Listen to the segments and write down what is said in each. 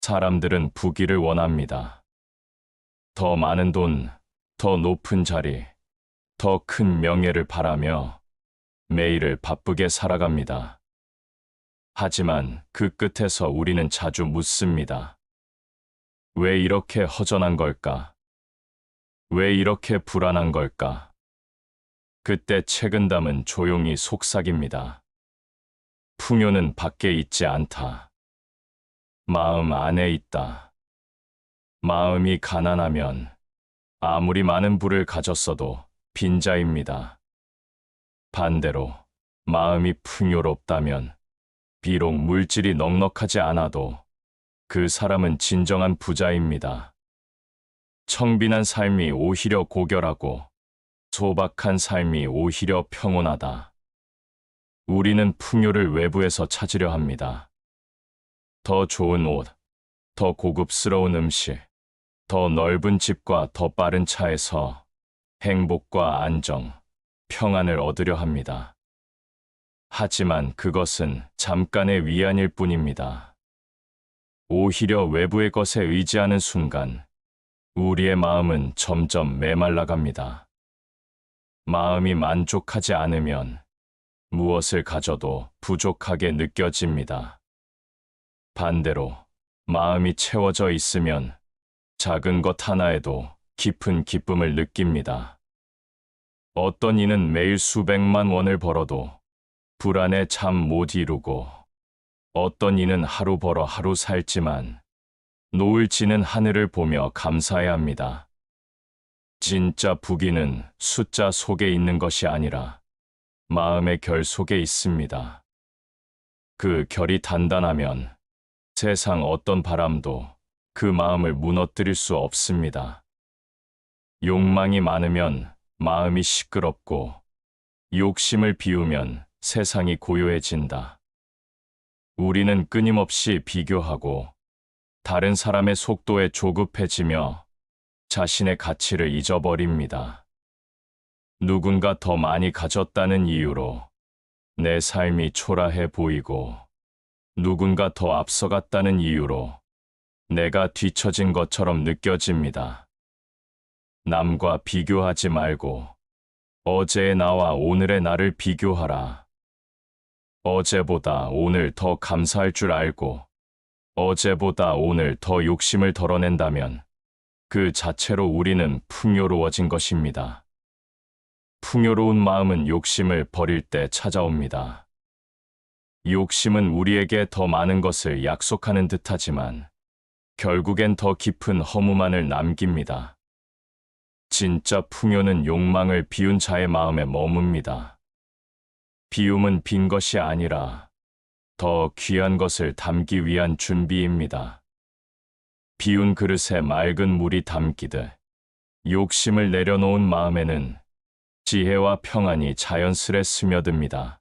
사람들은 부귀를 원합니다. 더 많은 돈, 더 높은 자리, 더 큰 명예를 바라며 매일을 바쁘게 살아갑니다. 하지만 그 끝에서 우리는 자주 묻습니다. 왜 이렇게 허전한 걸까? 왜 이렇게 불안한 걸까? 그때 책은담은 조용히 속삭입니다. 풍요는 밖에 있지 않다. 마음 안에 있다. 마음이 가난하면 아무리 많은 부를 가졌어도 빈자입니다. 반대로 마음이 풍요롭다면 비록 물질이 넉넉하지 않아도 그 사람은 진정한 부자입니다. 청빈한 삶이 오히려 고결하고 소박한 삶이 오히려 평온하다. 우리는 풍요를 외부에서 찾으려 합니다. 더 좋은 옷, 더 고급스러운 음식, 더 넓은 집과 더 빠른 차에서 행복과 안정, 평안을 얻으려 합니다. 하지만 그것은 잠깐의 위안일 뿐입니다. 오히려 외부의 것에 의지하는 순간 우리의 마음은 점점 메말라갑니다. 마음이 만족하지 않으면 무엇을 가져도 부족하게 느껴집니다. 반대로 마음이 채워져 있으면 작은 것 하나에도 깊은 기쁨을 느낍니다. 어떤 이는 매일 수백만 원을 벌어도 불안에 잠 못 이루고, 어떤 이는 하루 벌어 하루 살지만 노을 지는 하늘을 보며 감사해야 합니다. 진짜 부귀는 숫자 속에 있는 것이 아니라 마음의 결 속에 있습니다. 그 결이 단단하면 세상 어떤 바람도 그 마음을 무너뜨릴 수 없습니다. 욕망이 많으면 마음이 시끄럽고, 욕심을 비우면 세상이 고요해진다. 우리는 끊임없이 비교하고 다른 사람의 속도에 조급해지며 자신의 가치를 잊어버립니다. 누군가 더 많이 가졌다는 이유로 내 삶이 초라해 보이고, 누군가 더 앞서갔다는 이유로 내가 뒤처진 것처럼 느껴집니다. 남과 비교하지 말고 어제의 나와 오늘의 나를 비교하라. 어제보다 오늘 더 감사할 줄 알고 어제보다 오늘 더 욕심을 덜어낸다면 그 자체로 우리는 풍요로워진 것입니다. 풍요로운 마음은 욕심을 버릴 때 찾아옵니다. 욕심은 우리에게 더 많은 것을 약속하는 듯하지만 결국엔 더 깊은 허무만을 남깁니다. 진짜 풍요는 욕망을 비운 자의 마음에 머뭅니다. 비움은 빈 것이 아니라 더 귀한 것을 담기 위한 준비입니다. 비운 그릇에 맑은 물이 담기듯 욕심을 내려놓은 마음에는 지혜와 평안이 자연스레 스며듭니다.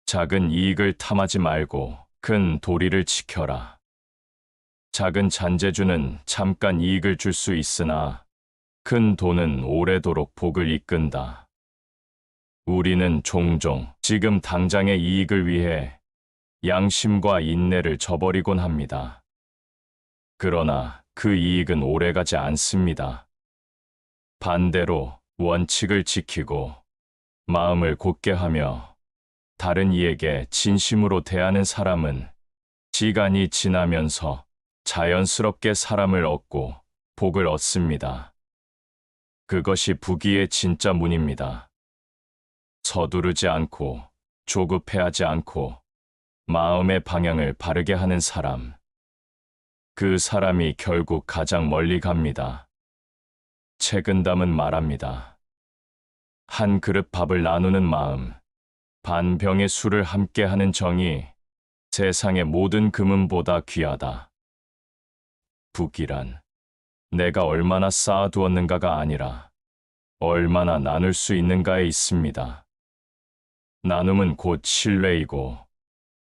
작은 이익을 탐하지 말고 큰 도리를 지켜라. 작은 잔재주는 잠깐 이익을 줄 수 있으나 큰 돈은 오래도록 복을 이끈다. 우리는 종종 지금 당장의 이익을 위해 양심과 인내를 저버리곤 합니다. 그러나 그 이익은 오래가지 않습니다. 반대로 원칙을 지키고 마음을 곧게 하며 다른 이에게 진심으로 대하는 사람은 시간이 지나면서 자연스럽게 사람을 얻고 복을 얻습니다. 그것이 부귀의 진짜 문입니다. 서두르지 않고 조급해하지 않고 마음의 방향을 바르게 하는 사람. 그 사람이 결국 가장 멀리 갑니다. 책은담은 말합니다. 한 그릇 밥을 나누는 마음, 반 병의 술을 함께하는 정이 세상의 모든 금은보다 귀하다. 부귀란 내가 얼마나 쌓아두었는가가 아니라 얼마나 나눌 수 있는가에 있습니다. 나눔은 곧 신뢰이고,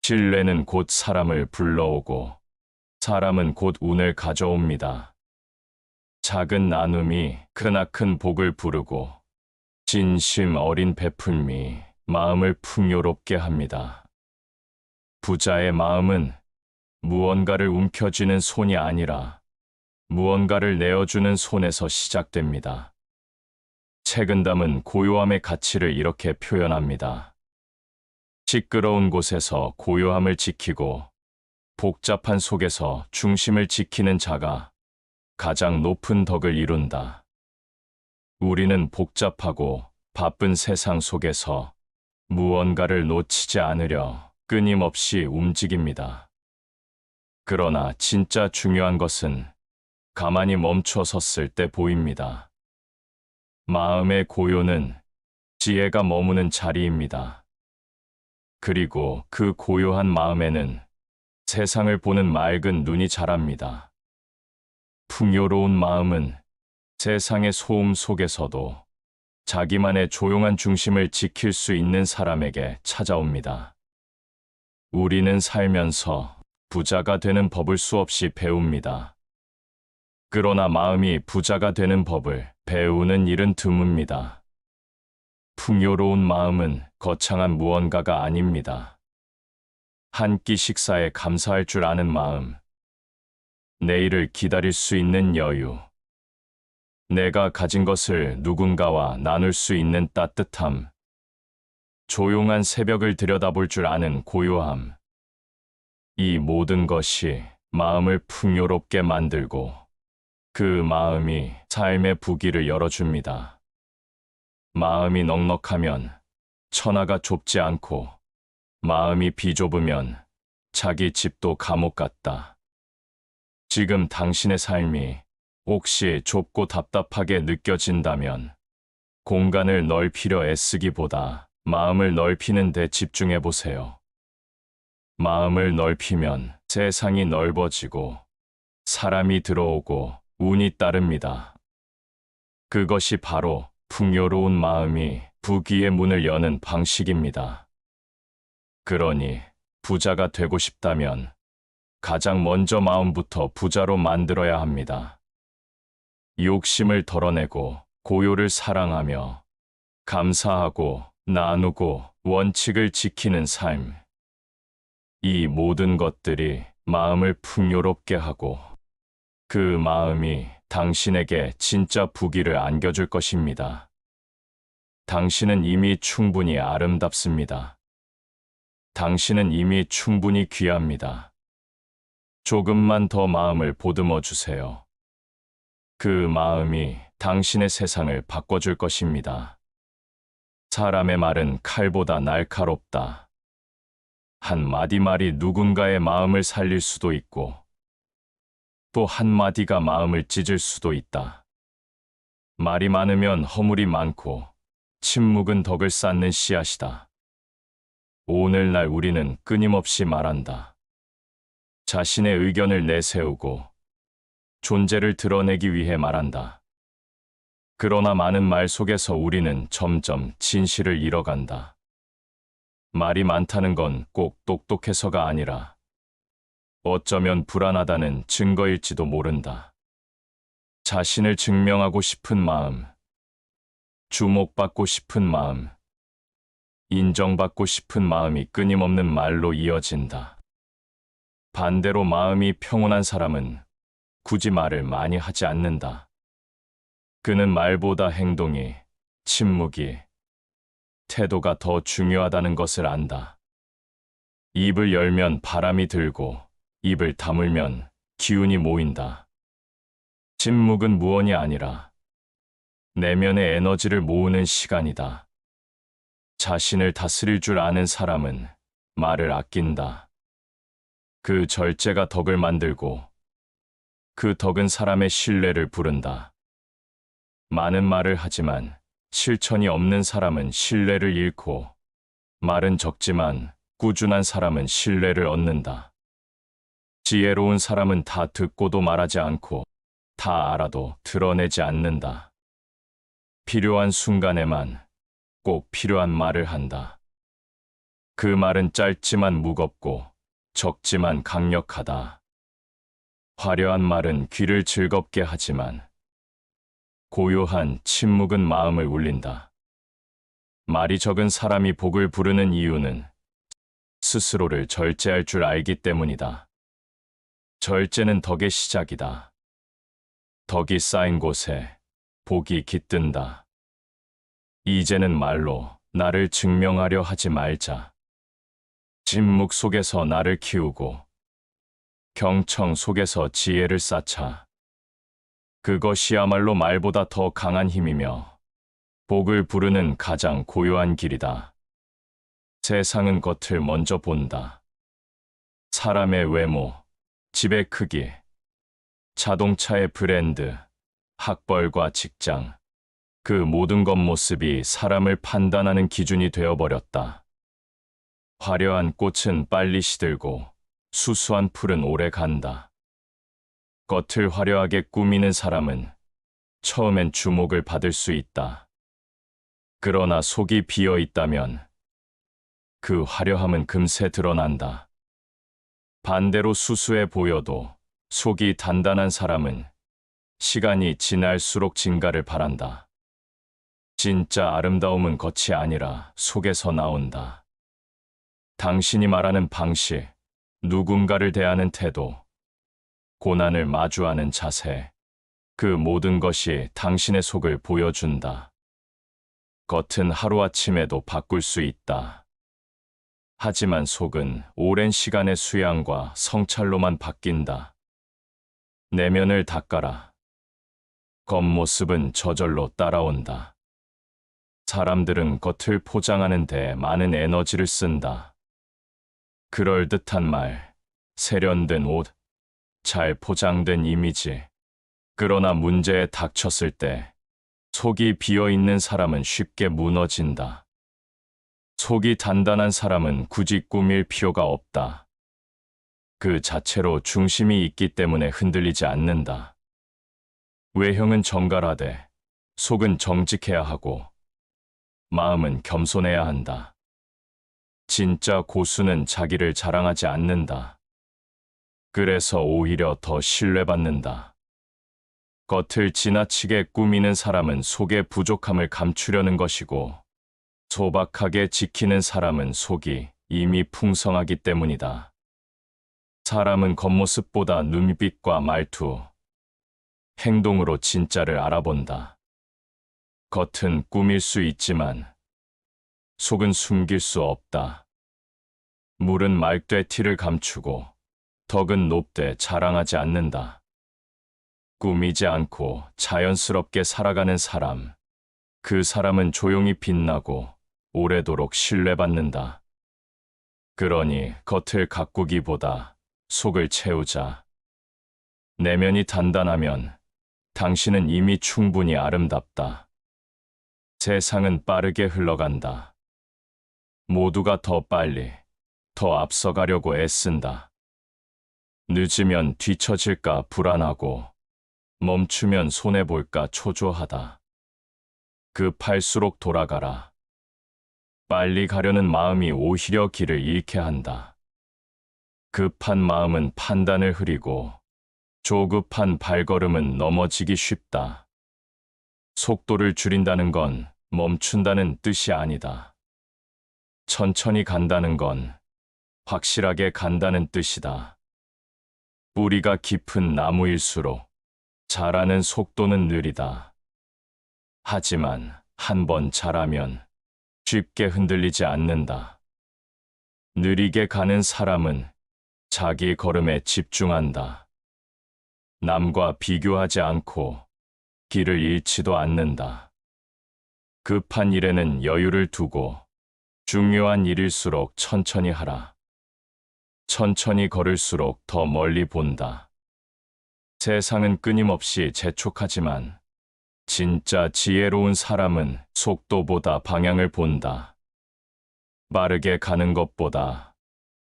신뢰는 곧 사람을 불러오고, 사람은 곧 운을 가져옵니다. 작은 나눔이 크나큰 복을 부르고, 진심 어린 베풀미 마음을 풍요롭게 합니다. 부자의 마음은 무언가를 움켜쥐는 손이 아니라 무언가를 내어주는 손에서 시작됩니다. 책은담은 고요함의 가치를 이렇게 표현합니다. 시끄러운 곳에서 고요함을 지키고 복잡한 속에서 중심을 지키는 자가 가장 높은 덕을 이룬다. 우리는 복잡하고 바쁜 세상 속에서 무언가를 놓치지 않으려 끊임없이 움직입니다. 그러나 진짜 중요한 것은 가만히 멈춰 섰을 때 보입니다. 마음의 고요는 지혜가 머무는 자리입니다. 그리고 그 고요한 마음에는 세상을 보는 맑은 눈이 자랍니다. 풍요로운 마음은 세상의 소음 속에서도 자기만의 조용한 중심을 지킬 수 있는 사람에게 찾아옵니다. 우리는 살면서 부자가 되는 법을 수없이 배웁니다. 그러나 마음이 부자가 되는 법을 배우는 일은 드뭅니다. 풍요로운 마음은 거창한 무언가가 아닙니다. 한 끼 식사에 감사할 줄 아는 마음, 내일을 기다릴 수 있는 여유, 내가 가진 것을 누군가와 나눌 수 있는 따뜻함, 조용한 새벽을 들여다볼 줄 아는 고요함, 이 모든 것이 마음을 풍요롭게 만들고 그 마음이 삶의 부귀를 열어줍니다. 마음이 넉넉하면 천하가 좁지 않고 마음이 비좁으면 자기 집도 감옥 같다. 지금 당신의 삶이 혹시 좁고 답답하게 느껴진다면 공간을 넓히려 애쓰기보다 마음을 넓히는 데 집중해 보세요. 마음을 넓히면 세상이 넓어지고 사람이 들어오고 운이 따릅니다. 그것이 바로 풍요로운 마음이 부귀의 문을 여는 방식입니다. 그러니 부자가 되고 싶다면 가장 먼저 마음부터 부자로 만들어야 합니다. 욕심을 덜어내고 고요를 사랑하며 감사하고 나누고 원칙을 지키는 삶. 이 모든 것들이 마음을 풍요롭게 하고 그 마음이 당신에게 진짜 부귀를 안겨줄 것입니다. 당신은 이미 충분히 아름답습니다. 당신은 이미 충분히 귀합니다. 조금만 더 마음을 보듬어 주세요. 그 마음이 당신의 세상을 바꿔줄 것입니다. 사람의 말은 칼보다 날카롭다. 한마디 말이 누군가의 마음을 살릴 수도 있고 또 한마디가 마음을 찢을 수도 있다. 말이 많으면 허물이 많고 침묵은 덕을 쌓는 씨앗이다. 오늘날 우리는 끊임없이 말한다. 자신의 의견을 내세우고 존재를 드러내기 위해 말한다. 그러나 많은 말 속에서 우리는 점점 진실을 잃어간다. 말이 많다는 건 꼭 똑똑해서가 아니라 어쩌면 불안하다는 증거일지도 모른다. 자신을 증명하고 싶은 마음, 주목받고 싶은 마음, 인정받고 싶은 마음이 끊임없는 말로 이어진다. 반대로 마음이 평온한 사람은 굳이 말을 많이 하지 않는다. 그는 말보다 행동이, 침묵이, 태도가 더 중요하다는 것을 안다. 입을 열면 바람이 들고 입을 다물면 기운이 모인다. 침묵은 무언이 아니라 내면의 에너지를 모으는 시간이다. 자신을 다스릴 줄 아는 사람은 말을 아낀다. 그 절제가 덕을 만들고 그 덕은 사람의 신뢰를 부른다. 많은 말을 하지만 실천이 없는 사람은 신뢰를 잃고 말은 적지만 꾸준한 사람은 신뢰를 얻는다. 지혜로운 사람은 다 듣고도 말하지 않고 다 알아도 드러내지 않는다. 필요한 순간에만 꼭 필요한 말을 한다. 그 말은 짧지만 무겁고 적지만 강력하다. 화려한 말은 귀를 즐겁게 하지만 고요한 침묵은 마음을 울린다. 말이 적은 사람이 복을 부르는 이유는 스스로를 절제할 줄 알기 때문이다. 절제는 덕의 시작이다. 덕이 쌓인 곳에 복이 깃든다. 이제는 말로 나를 증명하려 하지 말자. 침묵 속에서 나를 키우고 경청 속에서 지혜를 쌓자. 그것이야말로 말보다 더 강한 힘이며 복을 부르는 가장 고요한 길이다. 세상은 겉을 먼저 본다. 사람의 외모, 집의 크기, 자동차의 브랜드, 학벌과 직장, 그 모든 겉모습이 사람을 판단하는 기준이 되어버렸다. 화려한 꽃은 빨리 시들고 수수한 풀은 오래 간다. 겉을 화려하게 꾸미는 사람은 처음엔 주목을 받을 수 있다. 그러나 속이 비어 있다면 그 화려함은 금세 드러난다. 반대로 수수해 보여도 속이 단단한 사람은 시간이 지날수록 진가를 바란다. 진짜 아름다움은 겉이 아니라 속에서 나온다. 당신이 말하는 방식, 누군가를 대하는 태도, 고난을 마주하는 자세, 그 모든 것이 당신의 속을 보여준다. 겉은 하루아침에도 바꿀 수 있다. 하지만 속은 오랜 시간의 수양과 성찰로만 바뀐다. 내면을 닦아라. 겉모습은 저절로 따라온다. 사람들은 겉을 포장하는 데 많은 에너지를 쓴다. 그럴듯한 말, 세련된 옷, 잘 포장된 이미지. 그러나 문제에 닥쳤을 때 속이 비어있는 사람은 쉽게 무너진다. 속이 단단한 사람은 굳이 꾸밀 필요가 없다. 그 자체로 중심이 있기 때문에 흔들리지 않는다. 외형은 정갈하되 속은 정직해야 하고 마음은 겸손해야 한다. 진짜 고수는 자기를 자랑하지 않는다. 그래서 오히려 더 신뢰받는다. 겉을 지나치게 꾸미는 사람은 속의 부족함을 감추려는 것이고 소박하게 지키는 사람은 속이 이미 풍성하기 때문이다. 사람은 겉모습보다 눈빛과 말투, 행동으로 진짜를 알아본다. 겉은 꾸밀 수 있지만 속은 숨길 수 없다. 물은 맑되 티를 감추고 덕은 높되 자랑하지 않는다. 꾸미지 않고 자연스럽게 살아가는 사람, 그 사람은 조용히 빛나고 오래도록 신뢰받는다. 그러니 겉을 가꾸기보다 속을 채우자. 내면이 단단하면 당신은 이미 충분히 아름답다. 세상은 빠르게 흘러간다. 모두가 더 빨리, 더 앞서가려고 애쓴다. 늦으면 뒤처질까 불안하고 멈추면 손해볼까 초조하다. 급할수록 돌아가라. 빨리 가려는 마음이 오히려 길을 잃게 한다. 급한 마음은 판단을 흐리고 조급한 발걸음은 넘어지기 쉽다. 속도를 줄인다는 건 멈춘다는 뜻이 아니다. 천천히 간다는 건 확실하게 간다는 뜻이다. 뿌리가 깊은 나무일수록 자라는 속도는 느리다. 하지만 한 번 자라면 쉽게 흔들리지 않는다. 느리게 가는 사람은 자기 걸음에 집중한다. 남과 비교하지 않고 길을 잃지도 않는다. 급한 일에는 여유를 두고 중요한 일일수록 천천히 하라. 천천히 걸을수록 더 멀리 본다. 세상은 끊임없이 재촉하지만 진짜 지혜로운 사람은 속도보다 방향을 본다. 빠르게 가는 것보다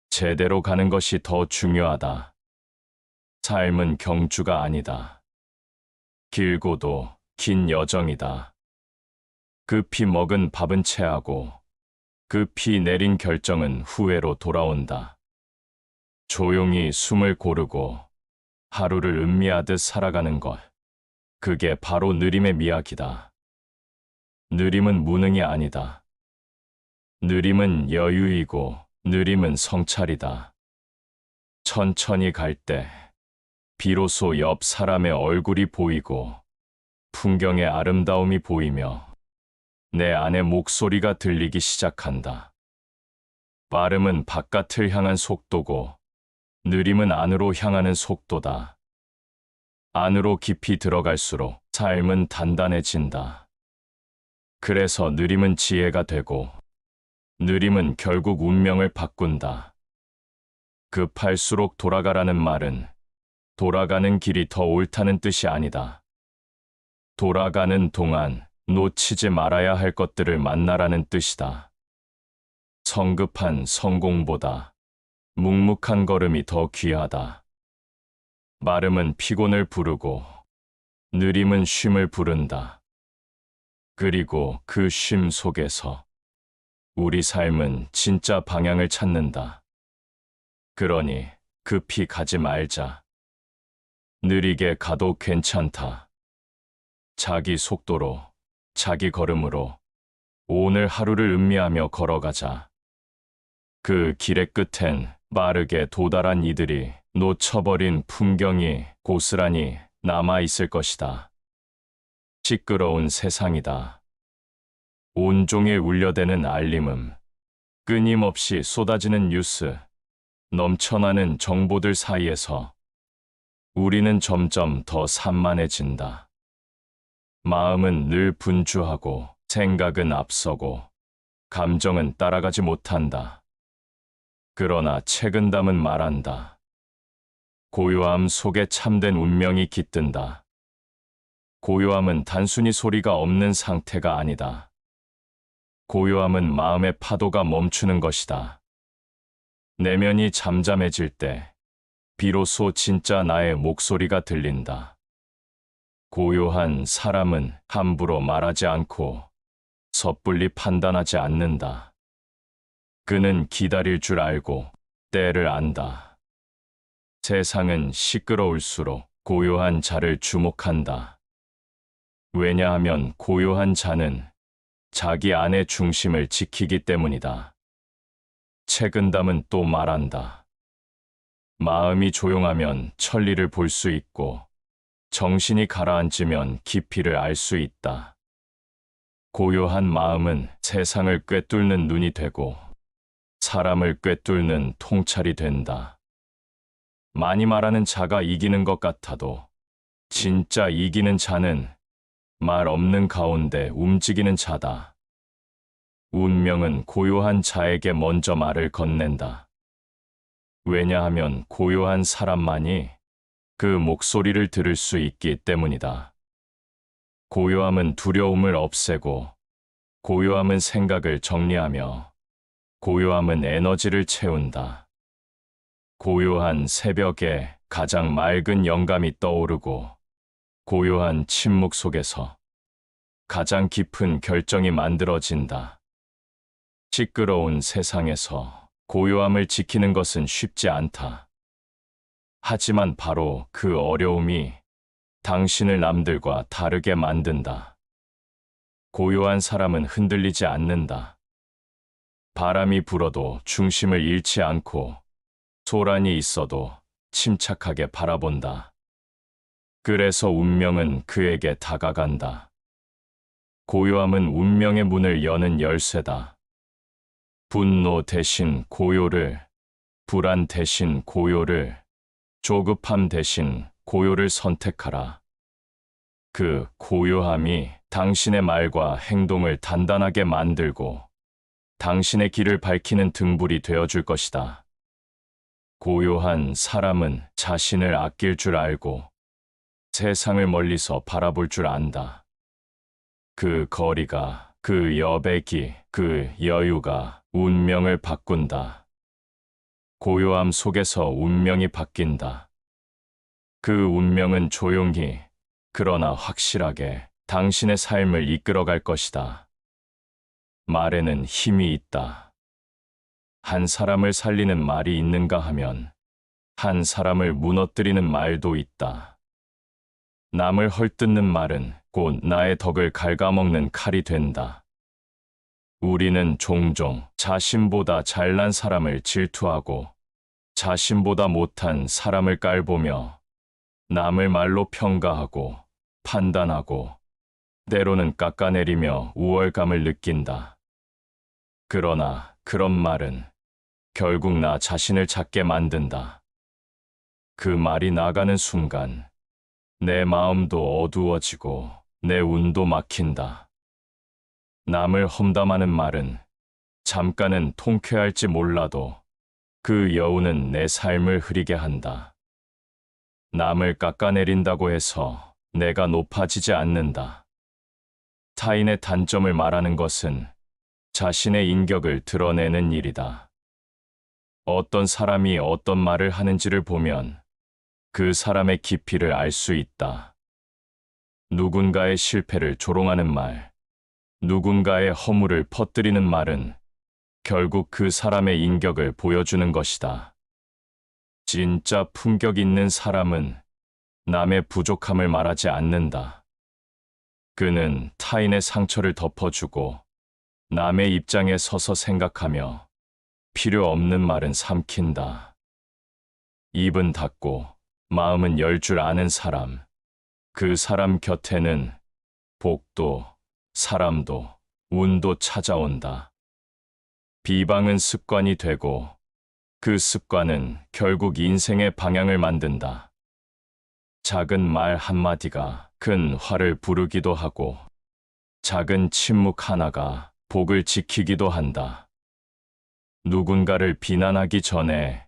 제대로 가는 것이 더 중요하다. 삶은 경주가 아니다. 길고도 긴 여정이다. 급히 먹은 밥은 체하고 급히 내린 결정은 후회로 돌아온다. 조용히 숨을 고르고 하루를 음미하듯 살아가는 것. 그게 바로 느림의 미학이다. 느림은 무능이 아니다. 느림은 여유이고 느림은 성찰이다. 천천히 갈 때 비로소 옆 사람의 얼굴이 보이고 풍경의 아름다움이 보이며 내 안의 목소리가 들리기 시작한다. 빠름은 바깥을 향한 속도고 느림은 안으로 향하는 속도다. 안으로 깊이 들어갈수록 삶은 단단해진다. 그래서 느림은 지혜가 되고 느림은 결국 운명을 바꾼다. 급할수록 돌아가라는 말은 돌아가는 길이 더 옳다는 뜻이 아니다. 돌아가는 동안 놓치지 말아야 할 것들을 만나라는 뜻이다. 성급한 성공보다 묵묵한 걸음이 더 귀하다. 마름은 피곤을 부르고 느림은 쉼을 부른다. 그리고 그 쉼 속에서 우리 삶은 진짜 방향을 찾는다. 그러니 급히 가지 말자. 느리게 가도 괜찮다. 자기 속도로, 자기 걸음으로 오늘 하루를 음미하며 걸어가자. 그 길의 끝엔 빠르게 도달한 이들이 놓쳐버린 풍경이 고스란히 남아있을 것이다. 시끄러운 세상이다. 온종일 울려대는 알림음, 끊임없이 쏟아지는 뉴스, 넘쳐나는 정보들 사이에서 우리는 점점 더 산만해진다. 마음은 늘 분주하고 생각은 앞서고 감정은 따라가지 못한다. 그러나 책은담은 말한다. 고요함 속에 참된 운명이 깃든다. 고요함은 단순히 소리가 없는 상태가 아니다. 고요함은 마음의 파도가 멈추는 것이다. 내면이 잠잠해질 때 비로소 진짜 나의 목소리가 들린다. 고요한 사람은 함부로 말하지 않고 섣불리 판단하지 않는다. 그는 기다릴 줄 알고 때를 안다. 세상은 시끄러울수록 고요한 자를 주목한다. 왜냐하면 고요한 자는 자기 안의 중심을 지키기 때문이다. 책은담은 또 말한다. 마음이 조용하면 천리를 볼 수 있고 정신이 가라앉으면 깊이를 알 수 있다. 고요한 마음은 세상을 꿰뚫는 눈이 되고 사람을 꿰뚫는 통찰이 된다. 많이 말하는 자가 이기는 것 같아도 진짜 이기는 자는 말 없는 가운데 움직이는 자다. 운명은 고요한 자에게 먼저 말을 건넨다. 왜냐하면 고요한 사람만이 그 목소리를 들을 수 있기 때문이다. 고요함은 두려움을 없애고, 고요함은 생각을 정리하며, 고요함은 에너지를 채운다. 고요한 새벽에 가장 맑은 영감이 떠오르고, 고요한 침묵 속에서 가장 깊은 결정이 만들어진다. 시끄러운 세상에서 고요함을 지키는 것은 쉽지 않다. 하지만 바로 그 어려움이 당신을 남들과 다르게 만든다. 고요한 사람은 흔들리지 않는다. 바람이 불어도 중심을 잃지 않고 소란이 있어도 침착하게 바라본다. 그래서 운명은 그에게 다가간다. 고요함은 운명의 문을 여는 열쇠다. 분노 대신 고요를, 불안 대신 고요를, 조급함 대신 고요를 선택하라. 그 고요함이 당신의 말과 행동을 단단하게 만들고 당신의 길을 밝히는 등불이 되어줄 것이다. 고요한 사람은 자신을 아낄 줄 알고 세상을 멀리서 바라볼 줄 안다. 그 거리가, 그 여백이, 그 여유가 운명을 바꾼다. 고요함 속에서 운명이 바뀐다. 그 운명은 조용히, 그러나 확실하게 당신의 삶을 이끌어갈 것이다. 말에는 힘이 있다. 한 사람을 살리는 말이 있는가 하면 한 사람을 무너뜨리는 말도 있다. 남을 헐뜯는 말은 곧 나의 덕을 갉아먹는 칼이 된다. 우리는 종종 자신보다 잘난 사람을 질투하고 자신보다 못한 사람을 깔보며 남을 말로 평가하고 판단하고 때로는 깎아내리며 우월감을 느낀다. 그러나 그런 말은 결국 나 자신을 작게 만든다. 그 말이 나가는 순간 내 마음도 어두워지고 내 운도 막힌다. 남을 험담하는 말은 잠깐은 통쾌할지 몰라도 그 여우는 내 삶을 흐리게 한다. 남을 깎아내린다고 해서 내가 높아지지 않는다. 타인의 단점을 말하는 것은 자신의 인격을 드러내는 일이다. 어떤 사람이 어떤 말을 하는지를 보면 그 사람의 깊이를 알 수 있다. 누군가의 실패를 조롱하는 말, 누군가의 허물을 퍼뜨리는 말은 결국 그 사람의 인격을 보여주는 것이다. 진짜 품격 있는 사람은 남의 부족함을 말하지 않는다. 그는 타인의 상처를 덮어주고 남의 입장에 서서 생각하며 필요 없는 말은 삼킨다. 입은 닫고 마음은 열 줄 아는 사람, 그 사람 곁에는 복도, 사람도, 운도 찾아온다. 비방은 습관이 되고 그 습관은 결국 인생의 방향을 만든다. 작은 말 한마디가 큰 화를 부르기도 하고 작은 침묵 하나가 복을 지키기도 한다. 누군가를 비난하기 전에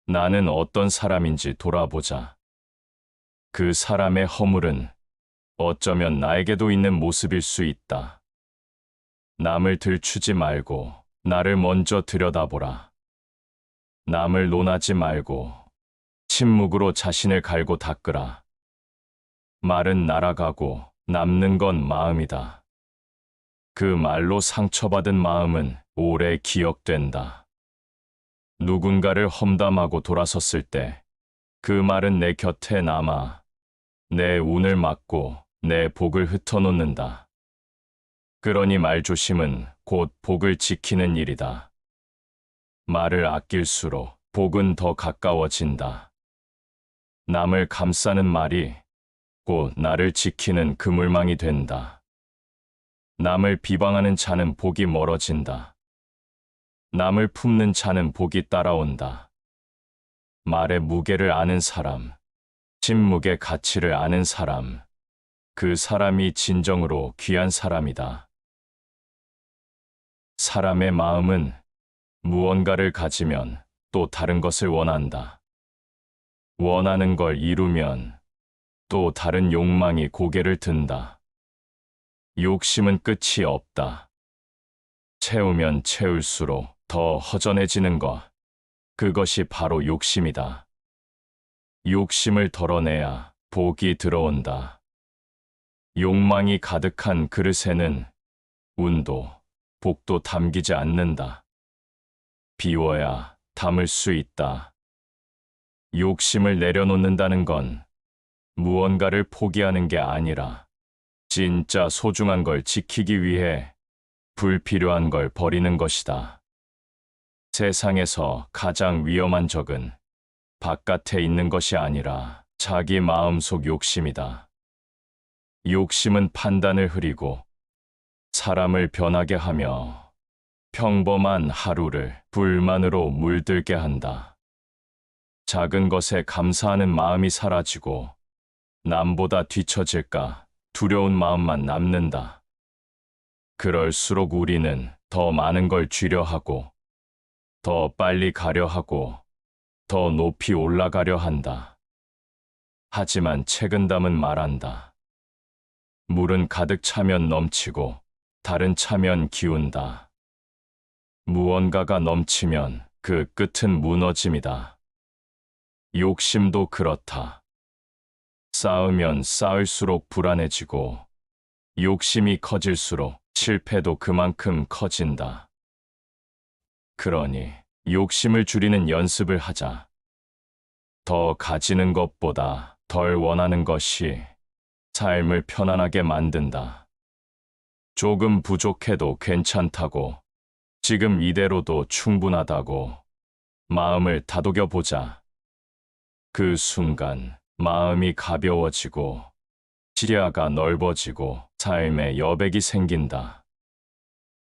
나는 어떤 사람인지 돌아보자. 그 사람의 허물은 어쩌면 나에게도 있는 모습일 수 있다. 남을 들추지 말고 나를 먼저 들여다보라. 남을 논하지 말고 침묵으로 자신을 갈고 닦으라. 말은 날아가고 남는 건 마음이다. 그 말로 상처받은 마음은 오래 기억된다. 누군가를 험담하고 돌아섰을 때 그 말은 내 곁에 남아 내 운을 막고 내 복을 흩어놓는다. 그러니 말조심은 곧 복을 지키는 일이다. 말을 아낄수록 복은 더 가까워진다. 남을 감싸는 말이 곧 나를 지키는 그물망이 된다. 남을 비방하는 자는 복이 멀어진다. 남을 품는 자는 복이 따라온다. 말의 무게를 아는 사람, 침묵의 가치를 아는 사람, 그 사람이 진정으로 귀한 사람이다. 사람의 마음은 무언가를 가지면 또 다른 것을 원한다. 원하는 걸 이루면 또 다른 욕망이 고개를 든다. 욕심은 끝이 없다. 채우면 채울수록 더 허전해지는 것, 그것이 바로 욕심이다. 욕심을 덜어내야 복이 들어온다. 욕망이 가득한 그릇에는 운도 복도 담기지 않는다. 비워야 담을 수 있다. 욕심을 내려놓는다는 건 무언가를 포기하는 게 아니라 진짜 소중한 걸 지키기 위해 불필요한 걸 버리는 것이다. 세상에서 가장 위험한 적은 바깥에 있는 것이 아니라 자기 마음속 욕심이다. 욕심은 판단을 흐리고 사람을 변하게 하며 평범한 하루를 불만으로 물들게 한다. 작은 것에 감사하는 마음이 사라지고 남보다 뒤처질까 두려운 마음만 남는다. 그럴수록 우리는 더 많은 걸 쥐려 하고 더 빨리 가려 하고 더 높이 올라가려 한다. 하지만 책은담은 말한다. 물은 가득 차면 넘치고 다른 차면 기운다. 무언가가 넘치면 그 끝은 무너짐이다. 욕심도 그렇다. 쌓으면 쌓을수록 불안해지고 욕심이 커질수록 실패도 그만큼 커진다. 그러니 욕심을 줄이는 연습을 하자. 더 가지는 것보다 덜 원하는 것이 삶을 편안하게 만든다. 조금 부족해도 괜찮다고, 지금 이대로도 충분하다고 마음을 다독여 보자. 그 순간 마음이 가벼워지고 시야가 넓어지고 삶의 여백이 생긴다.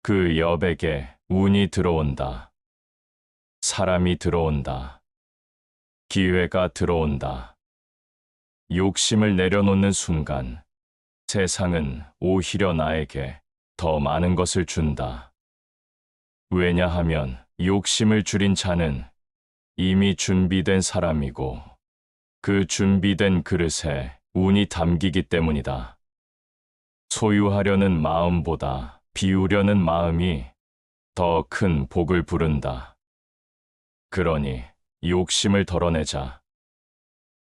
그 여백에 운이 들어온다. 사람이 들어온다. 기회가 들어온다. 욕심을 내려놓는 순간 세상은 오히려 나에게 더 많은 것을 준다. 왜냐하면 욕심을 줄인 자는 이미 준비된 사람이고 그 준비된 그릇에 운이 담기기 때문이다. 소유하려는 마음보다 비우려는 마음이 더 큰 복을 부른다. 그러니 욕심을 덜어내자.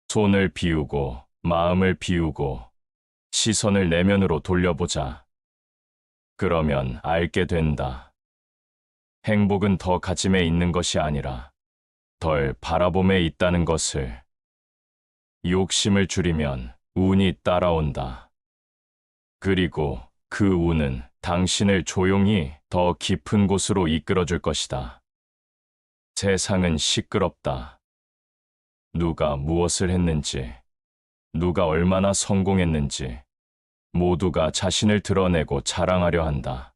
손을 비우고 마음을 비우고 시선을 내면으로 돌려보자. 그러면 알게 된다. 행복은 더 가짐에 있는 것이 아니라 덜 바라봄에 있다는 것을. 욕심을 줄이면 운이 따라온다. 그리고 그 운은 당신을 조용히 더 깊은 곳으로 이끌어줄 것이다. 세상은 시끄럽다. 누가 무엇을 했는지, 누가 얼마나 성공했는지 모두가 자신을 드러내고 자랑하려 한다.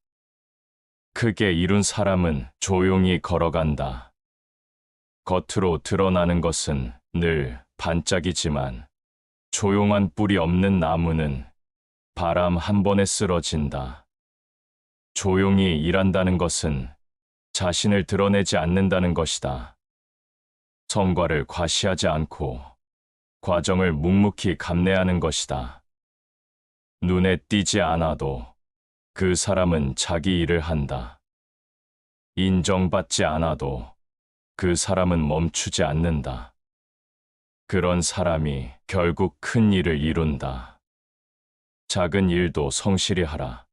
크게 이룬 사람은 조용히 걸어간다. 겉으로 드러나는 것은 늘 반짝이지만 조용한 뿌리 없는 나무는 바람 한 번에 쓰러진다. 조용히 일한다는 것은 자신을 드러내지 않는다는 것이다. 성과를 과시하지 않고 과정을 묵묵히 감내하는 것이다. 눈에 띄지 않아도 그 사람은 자기 일을 한다. 인정받지 않아도 그 사람은 멈추지 않는다. 그런 사람이 결국 큰 일을 이룬다. 작은 일도 성실히 하라.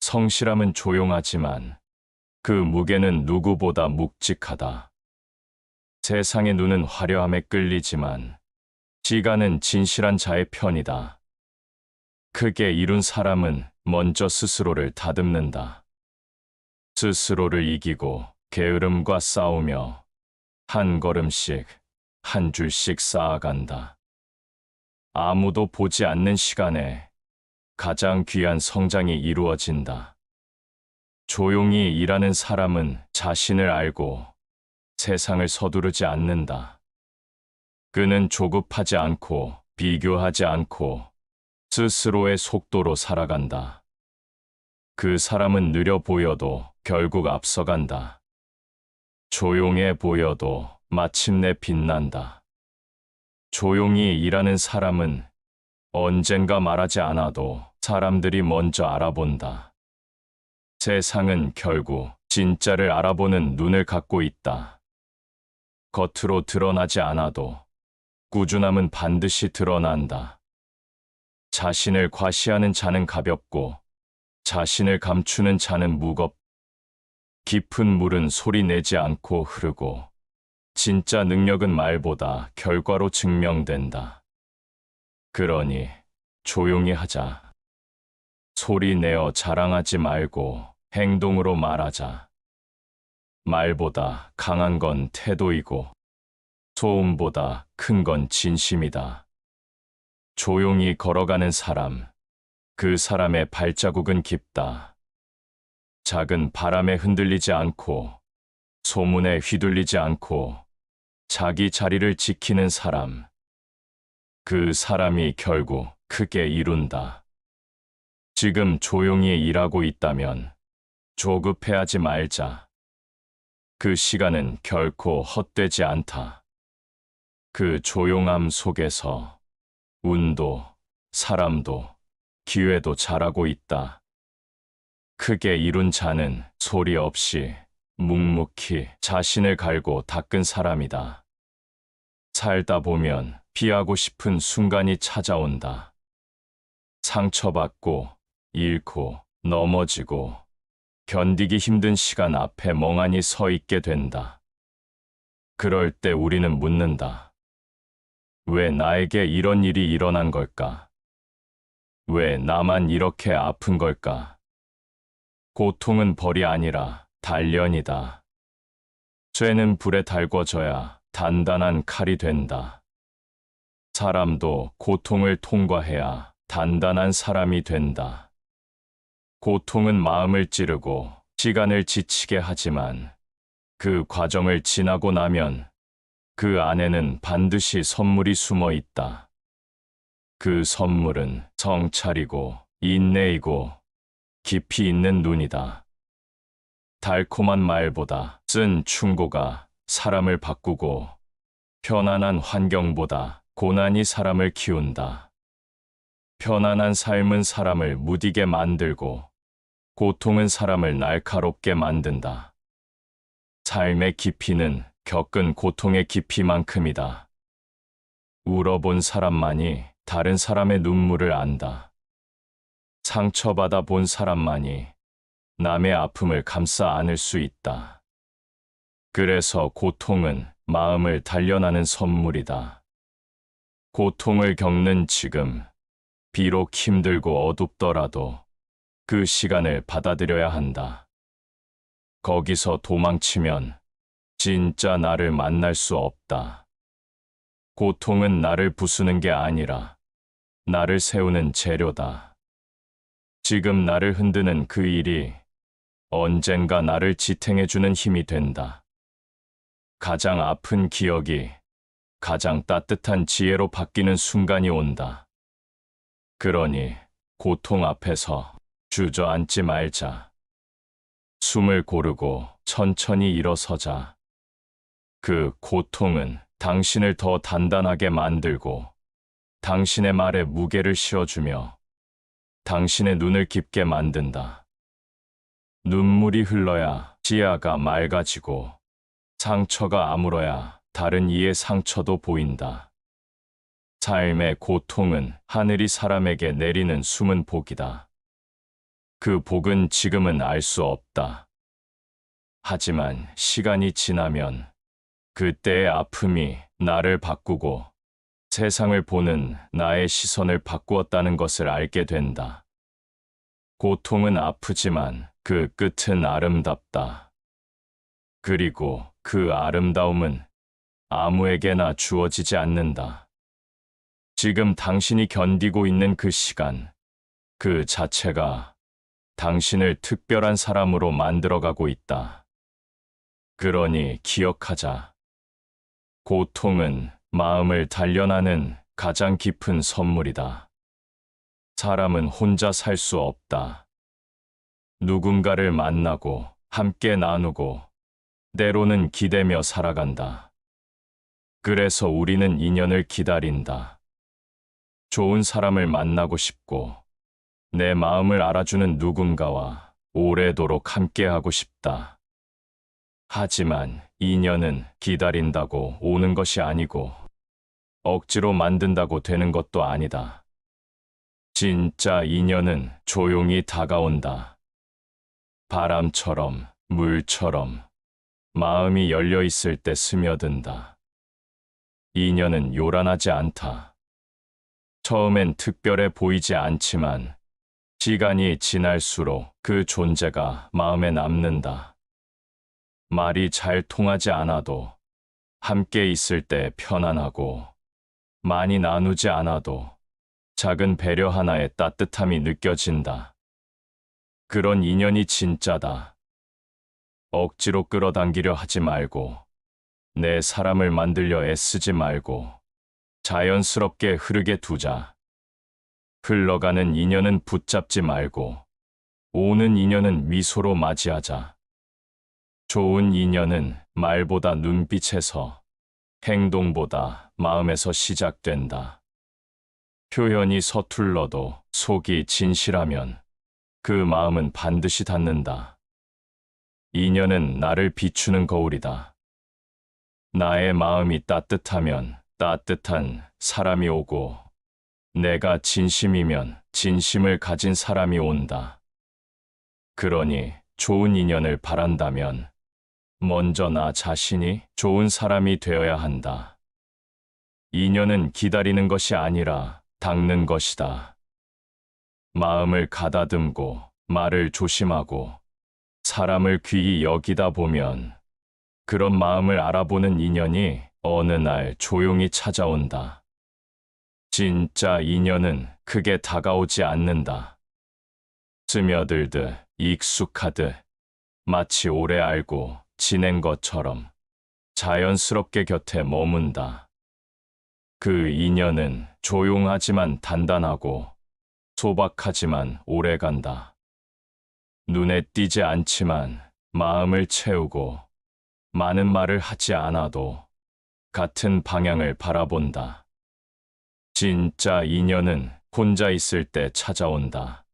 성실함은 조용하지만 그 무게는 누구보다 묵직하다. 세상의 눈은 화려함에 끌리지만 시간은 진실한 자의 편이다. 크게 이룬 사람은 먼저 스스로를 다듬는다. 스스로를 이기고 게으름과 싸우며 한 걸음씩 한 줄씩 쌓아간다. 아무도 보지 않는 시간에 가장 귀한 성장이 이루어진다. 조용히 일하는 사람은 자신을 알고 세상을 서두르지 않는다. 그는 조급하지 않고 비교하지 않고 스스로의 속도로 살아간다. 그 사람은 느려 보여도 결국 앞서간다. 조용해 보여도 마침내 빛난다. 조용히 일하는 사람은 언젠가 말하지 않아도 사람들이 먼저 알아본다. 세상은 결국 진짜를 알아보는 눈을 갖고 있다. 겉으로 드러나지 않아도 꾸준함은 반드시 드러난다. 자신을 과시하는 자는 가볍고 자신을 감추는 자는 깊은 물은 소리 내지 않고 흐르고 진짜 능력은 말보다 결과로 증명된다. 그러니 조용히 하자. 소리 내어 자랑하지 말고 행동으로 말하자. 말보다 강한 건 태도이고 소음보다 큰 건 진심이다. 조용히 걸어가는 사람, 그 사람의 발자국은 깊다. 작은 바람에 흔들리지 않고 소문에 휘둘리지 않고 자기 자리를 지키는 사람, 그 사람이 결국 크게 이룬다. 지금 조용히 일하고 있다면 조급해하지 말자. 그 시간은 결코 헛되지 않다. 그 조용함 속에서 운도, 사람도, 기회도 자라고 있다. 크게 이룬 자는 소리 없이 묵묵히 자신을 갈고 닦은 사람이다. 살다 보면 피하고 싶은 순간이 찾아온다. 상처받고, 잃고, 넘어지고, 견디기 힘든 시간 앞에 멍하니 서 있게 된다. 그럴 때 우리는 묻는다. 왜 나에게 이런 일이 일어난 걸까? 왜 나만 이렇게 아픈 걸까? 고통은 벌이 아니라 단련이다. 쇠는 불에 달궈져야 단단한 칼이 된다. 사람도 고통을 통과해야 단단한 사람이 된다. 고통은 마음을 찌르고 시간을 지치게 하지만 그 과정을 지나고 나면 그 안에는 반드시 선물이 숨어 있다. 그 선물은 성찰이고 인내이고 깊이 있는 눈이다. 달콤한 말보다 쓴 충고가 사람을 바꾸고 편안한 환경보다 고난이 사람을 키운다. 편안한 삶은 사람을 무디게 만들고 고통은 사람을 날카롭게 만든다. 삶의 깊이는 겪은 고통의 깊이만큼이다. 울어본 사람만이 다른 사람의 눈물을 안다. 상처받아 본 사람만이 남의 아픔을 감싸 안을 수 있다. 그래서 고통은 마음을 단련하는 선물이다. 고통을 겪는 지금, 비록 힘들고 어둡더라도 그 시간을 받아들여야 한다. 거기서 도망치면 진짜 나를 만날 수 없다. 고통은 나를 부수는 게 아니라 나를 세우는 재료다. 지금 나를 흔드는 그 일이 언젠가 나를 지탱해주는 힘이 된다. 가장 아픈 기억이 가장 따뜻한 지혜로 바뀌는 순간이 온다. 그러니 고통 앞에서 주저앉지 말자. 숨을 고르고 천천히 일어서자. 그 고통은 당신을 더 단단하게 만들고 당신의 말에 무게를 씌워주며 당신의 눈을 깊게 만든다. 눈물이 흘러야 시야가 맑아지고 상처가 아물어야 다른 이의 상처도 보인다. 삶의 고통은 하늘이 사람에게 내리는 숨은 복이다. 그 복은 지금은 알 수 없다. 하지만 시간이 지나면 그때의 아픔이 나를 바꾸고 세상을 보는 나의 시선을 바꾸었다는 것을 알게 된다. 고통은 아프지만 그 끝은 아름답다. 그리고 그 아름다움은 아무에게나 주어지지 않는다. 지금 당신이 견디고 있는 그 시간, 그 자체가 당신을 특별한 사람으로 만들어가고 있다. 그러니 기억하자. 고통은 마음을 단련하는 가장 깊은 선물이다. 사람은 혼자 살 수 없다. 누군가를 만나고 함께 나누고 때로는 기대며 살아간다. 그래서 우리는 인연을 기다린다. 좋은 사람을 만나고 싶고 내 마음을 알아주는 누군가와 오래도록 함께하고 싶다. 하지만 인연은 기다린다고 오는 것이 아니고 억지로 만든다고 되는 것도 아니다. 진짜 인연은 조용히 다가온다. 바람처럼, 물처럼 마음이 열려 있을 때 스며든다. 인연은 요란하지 않다. 처음엔 특별해 보이지 않지만 시간이 지날수록 그 존재가 마음에 남는다. 말이 잘 통하지 않아도 함께 있을 때 편안하고 많이 나누지 않아도 작은 배려 하나의 따뜻함이 느껴진다. 그런 인연이 진짜다. 억지로 끌어당기려 하지 말고 내 사람을 만들려 애쓰지 말고 자연스럽게 흐르게 두자. 흘러가는 인연은 붙잡지 말고 오는 인연은 미소로 맞이하자. 좋은 인연은 말보다 눈빛에서, 행동보다 마음에서 시작된다. 표현이 서툴러도 속이 진실하면 그 마음은 반드시 닿는다. 인연은 나를 비추는 거울이다. 나의 마음이 따뜻하면 따뜻한 사람이 오고 내가 진심이면 진심을 가진 사람이 온다. 그러니 좋은 인연을 바란다면 먼저 나 자신이 좋은 사람이 되어야 한다. 인연은 기다리는 것이 아니라 닦는 것이다. 마음을 가다듬고 말을 조심하고 사람을 귀히 여기다 보면 그런 마음을 알아보는 인연이 어느 날 조용히 찾아온다. 진짜 인연은 크게 다가오지 않는다. 스며들듯 익숙하듯 마치 오래 알고 지낸 것처럼 자연스럽게 곁에 머문다. 그 인연은 조용하지만 단단하고 소박하지만 오래간다. 눈에 띄지 않지만 마음을 채우고 많은 말을 하지 않아도 같은 방향을 바라본다. 진짜 인연은 혼자 있을 때 찾아온다.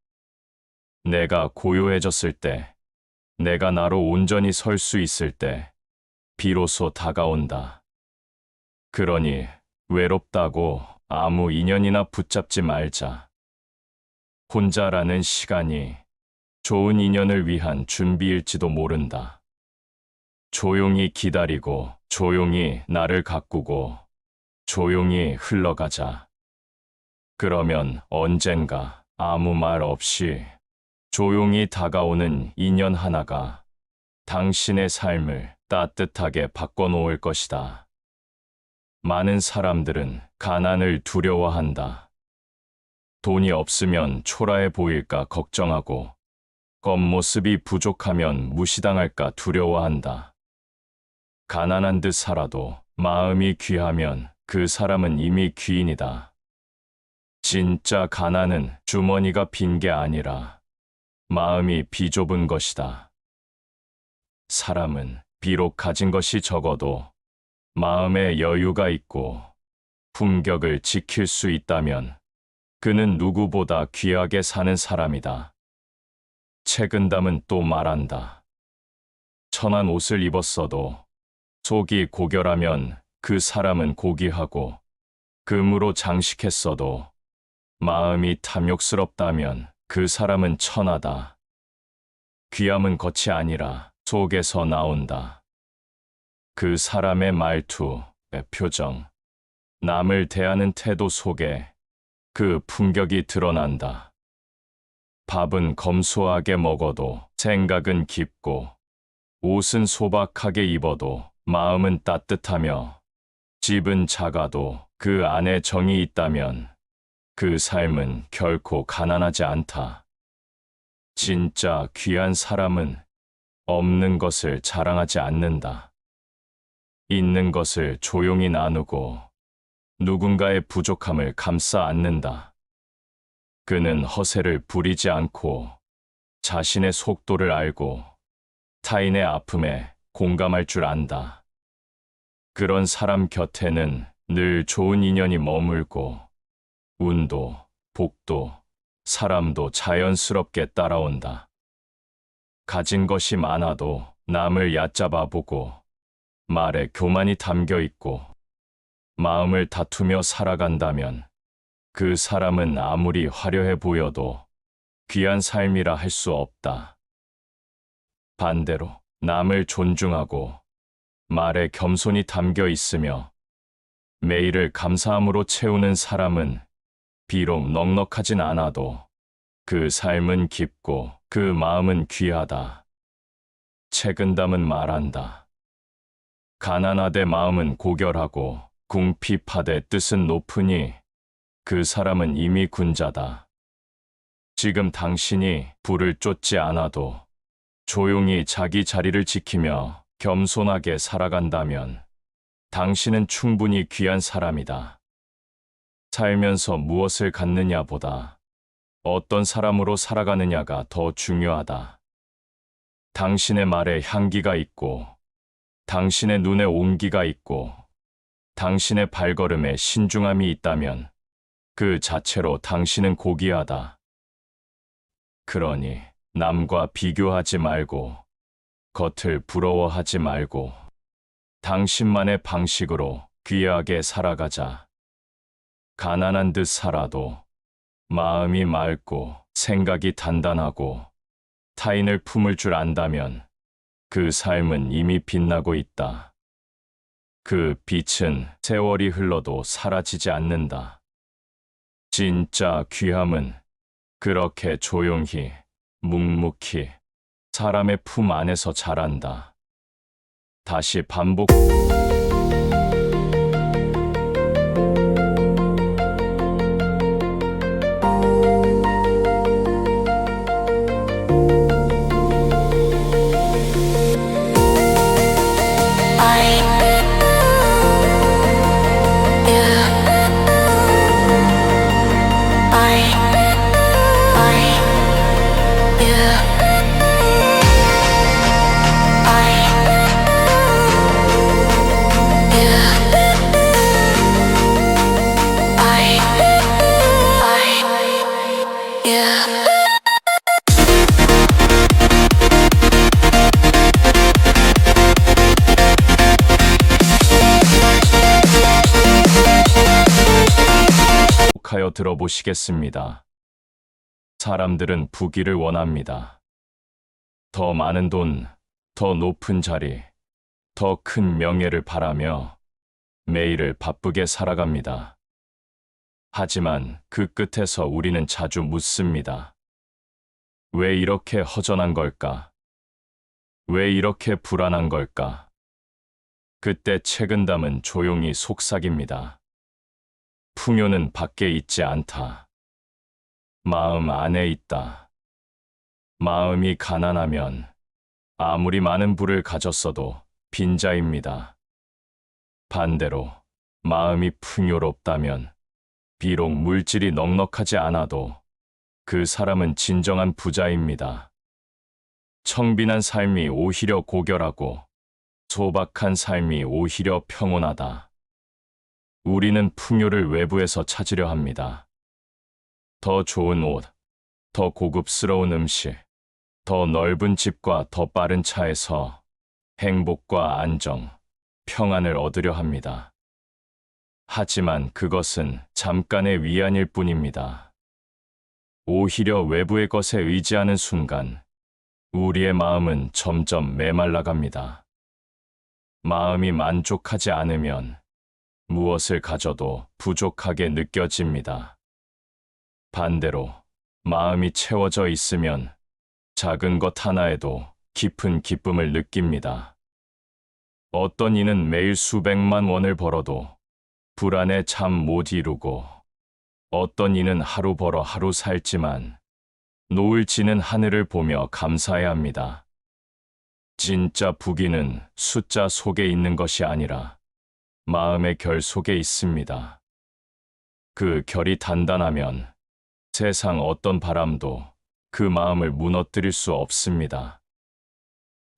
내가 고요해졌을 때, 내가 나로 온전히 설 수 있을 때, 비로소 다가온다. 그러니 외롭다고 아무 인연이나 붙잡지 말자. 혼자라는 시간이 좋은 인연을 위한 준비일지도 모른다. 조용히 기다리고, 조용히 나를 가꾸고, 조용히 흘러가자. 그러면 언젠가 아무 말 없이 조용히 다가오는 인연 하나가 당신의 삶을 따뜻하게 바꿔놓을 것이다. 많은 사람들은 가난을 두려워한다. 돈이 없으면 초라해 보일까 걱정하고, 겉모습이 부족하면 무시당할까 두려워한다. 가난한 듯 살아도 마음이 귀하면 그 사람은 이미 귀인이다. 진짜 가난은 주머니가 빈 게 아니라 마음이 비좁은 것이다. 사람은 비록 가진 것이 적어도 마음에 여유가 있고 품격을 지킬 수 있다면 그는 누구보다 귀하게 사는 사람이다. 책은담은 또 말한다. 천한 옷을 입었어도 속이 고결하면 그 사람은 고귀하고, 금으로 장식했어도 마음이 탐욕스럽다면 그 사람은 천하다. 귀함은 겉이 아니라 속에서 나온다. 그 사람의 말투, 표정, 남을 대하는 태도 속에 그 품격이 드러난다. 밥은 검소하게 먹어도 생각은 깊고, 옷은 소박하게 입어도 마음은 따뜻하며, 집은 작아도 그 안에 정이 있다면 그 삶은 결코 가난하지 않다. 진짜 귀한 사람은 없는 것을 자랑하지 않는다. 있는 것을 조용히 나누고 누군가의 부족함을 감싸 안는다. 그는 허세를 부리지 않고 자신의 속도를 알고 타인의 아픔에 공감할 줄 안다. 그런 사람 곁에는 늘 좋은 인연이 머물고 운도, 복도, 사람도 자연스럽게 따라온다. 가진 것이 많아도 남을 얕잡아 보고 말에 교만이 담겨 있고 마음을 다투며 살아간다면 그 사람은 아무리 화려해 보여도 귀한 삶이라 할 수 없다. 반대로 남을 존중하고 말에 겸손이 담겨 있으며 매일을 감사함으로 채우는 사람은 비록 넉넉하진 않아도 그 삶은 깊고 그 마음은 귀하다. 책은담은 말한다. 가난하되 마음은 고결하고 궁핍하되 뜻은 높으니 그 사람은 이미 군자다. 지금 당신이 부를 쫓지 않아도 조용히 자기 자리를 지키며 겸손하게 살아간다면 당신은 충분히 귀한 사람이다. 살면서 무엇을 갖느냐보다 어떤 사람으로 살아가느냐가 더 중요하다. 당신의 말에 향기가 있고, 당신의 눈에 온기가 있고, 당신의 발걸음에 신중함이 있다면 그 자체로 당신은 고귀하다. 그러니 남과 비교하지 말고, 겉을 부러워하지 말고, 당신만의 방식으로 귀하게 살아가자. 가난한 듯 살아도 마음이 맑고 생각이 단단하고 타인을 품을 줄 안다면 그 삶은 이미 빛나고 있다. 그 빛은 세월이 흘러도 사라지지 않는다. 진짜 귀함은 그렇게 조용히, 묵묵히 사람의 품 안에서 자란다. 다시 반복. 생각하여 들어보시겠습니다. 사람들은 부귀를 원합니다. 더 많은 돈, 더 높은 자리, 더 큰 명예를 바라며 매일을 바쁘게 살아갑니다. 하지만 그 끝에서 우리는 자주 묻습니다. 왜 이렇게 허전한 걸까? 왜 이렇게 불안한 걸까? 그때 책은담은 조용히 속삭입니다. 풍요는 밖에 있지 않다. 마음 안에 있다. 마음이 가난하면 아무리 많은 부를 가졌어도 빈자입니다. 반대로 마음이 풍요롭다면 비록 물질이 넉넉하지 않아도 그 사람은 진정한 부자입니다. 청빈한 삶이 오히려 고결하고 소박한 삶이 오히려 평온하다. 우리는 풍요를 외부에서 찾으려 합니다. 더 좋은 옷, 더 고급스러운 음식, 더 넓은 집과 더 빠른 차에서 행복과 안정, 평안을 얻으려 합니다. 하지만 그것은 잠깐의 위안일 뿐입니다. 오히려 외부의 것에 의지하는 순간 우리의 마음은 점점 메말라갑니다. 마음이 만족하지 않으면 무엇을 가져도 부족하게 느껴집니다. 반대로 마음이 채워져 있으면 작은 것 하나에도 깊은 기쁨을 느낍니다. 어떤 이는 매일 수백만 원을 벌어도 불안에 잠 못 이루고, 어떤 이는 하루 벌어 하루 살지만 노을 지는 하늘을 보며 감사해야 합니다. 진짜 부귀는 숫자 속에 있는 것이 아니라 마음의 결 속에 있습니다. 그 결이 단단하면 세상 어떤 바람도 그 마음을 무너뜨릴 수 없습니다.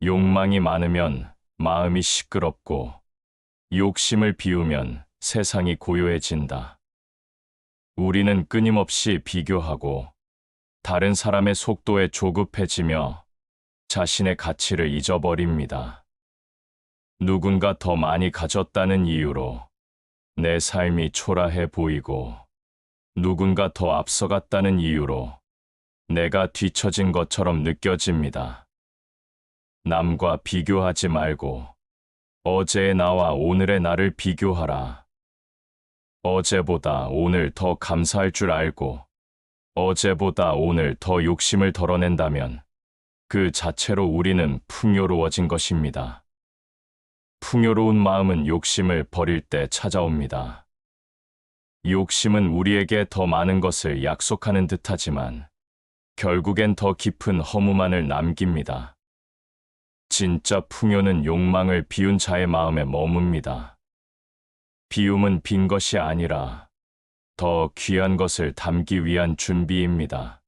욕망이 많으면 마음이 시끄럽고, 욕심을 비우면 세상이 고요해진다. 우리는 끊임없이 비교하고 다른 사람의 속도에 조급해지며 자신의 가치를 잊어버립니다. 누군가 더 많이 가졌다는 이유로 내 삶이 초라해 보이고, 누군가 더 앞서갔다는 이유로 내가 뒤처진 것처럼 느껴집니다. 남과 비교하지 말고 어제의 나와 오늘의 나를 비교하라. 어제보다 오늘 더 감사할 줄 알고 어제보다 오늘 더 욕심을 덜어낸다면 그 자체로 우리는 풍요로워진 것입니다. 풍요로운 마음은 욕심을 버릴 때 찾아옵니다. 욕심은 우리에게 더 많은 것을 약속하는 듯하지만 결국엔 더 깊은 허무만을 남깁니다. 진짜 풍요는 욕망을 비운 자의 마음에 머뭅니다. 비움은 빈 것이 아니라 더 귀한 것을 담기 위한 준비입니다.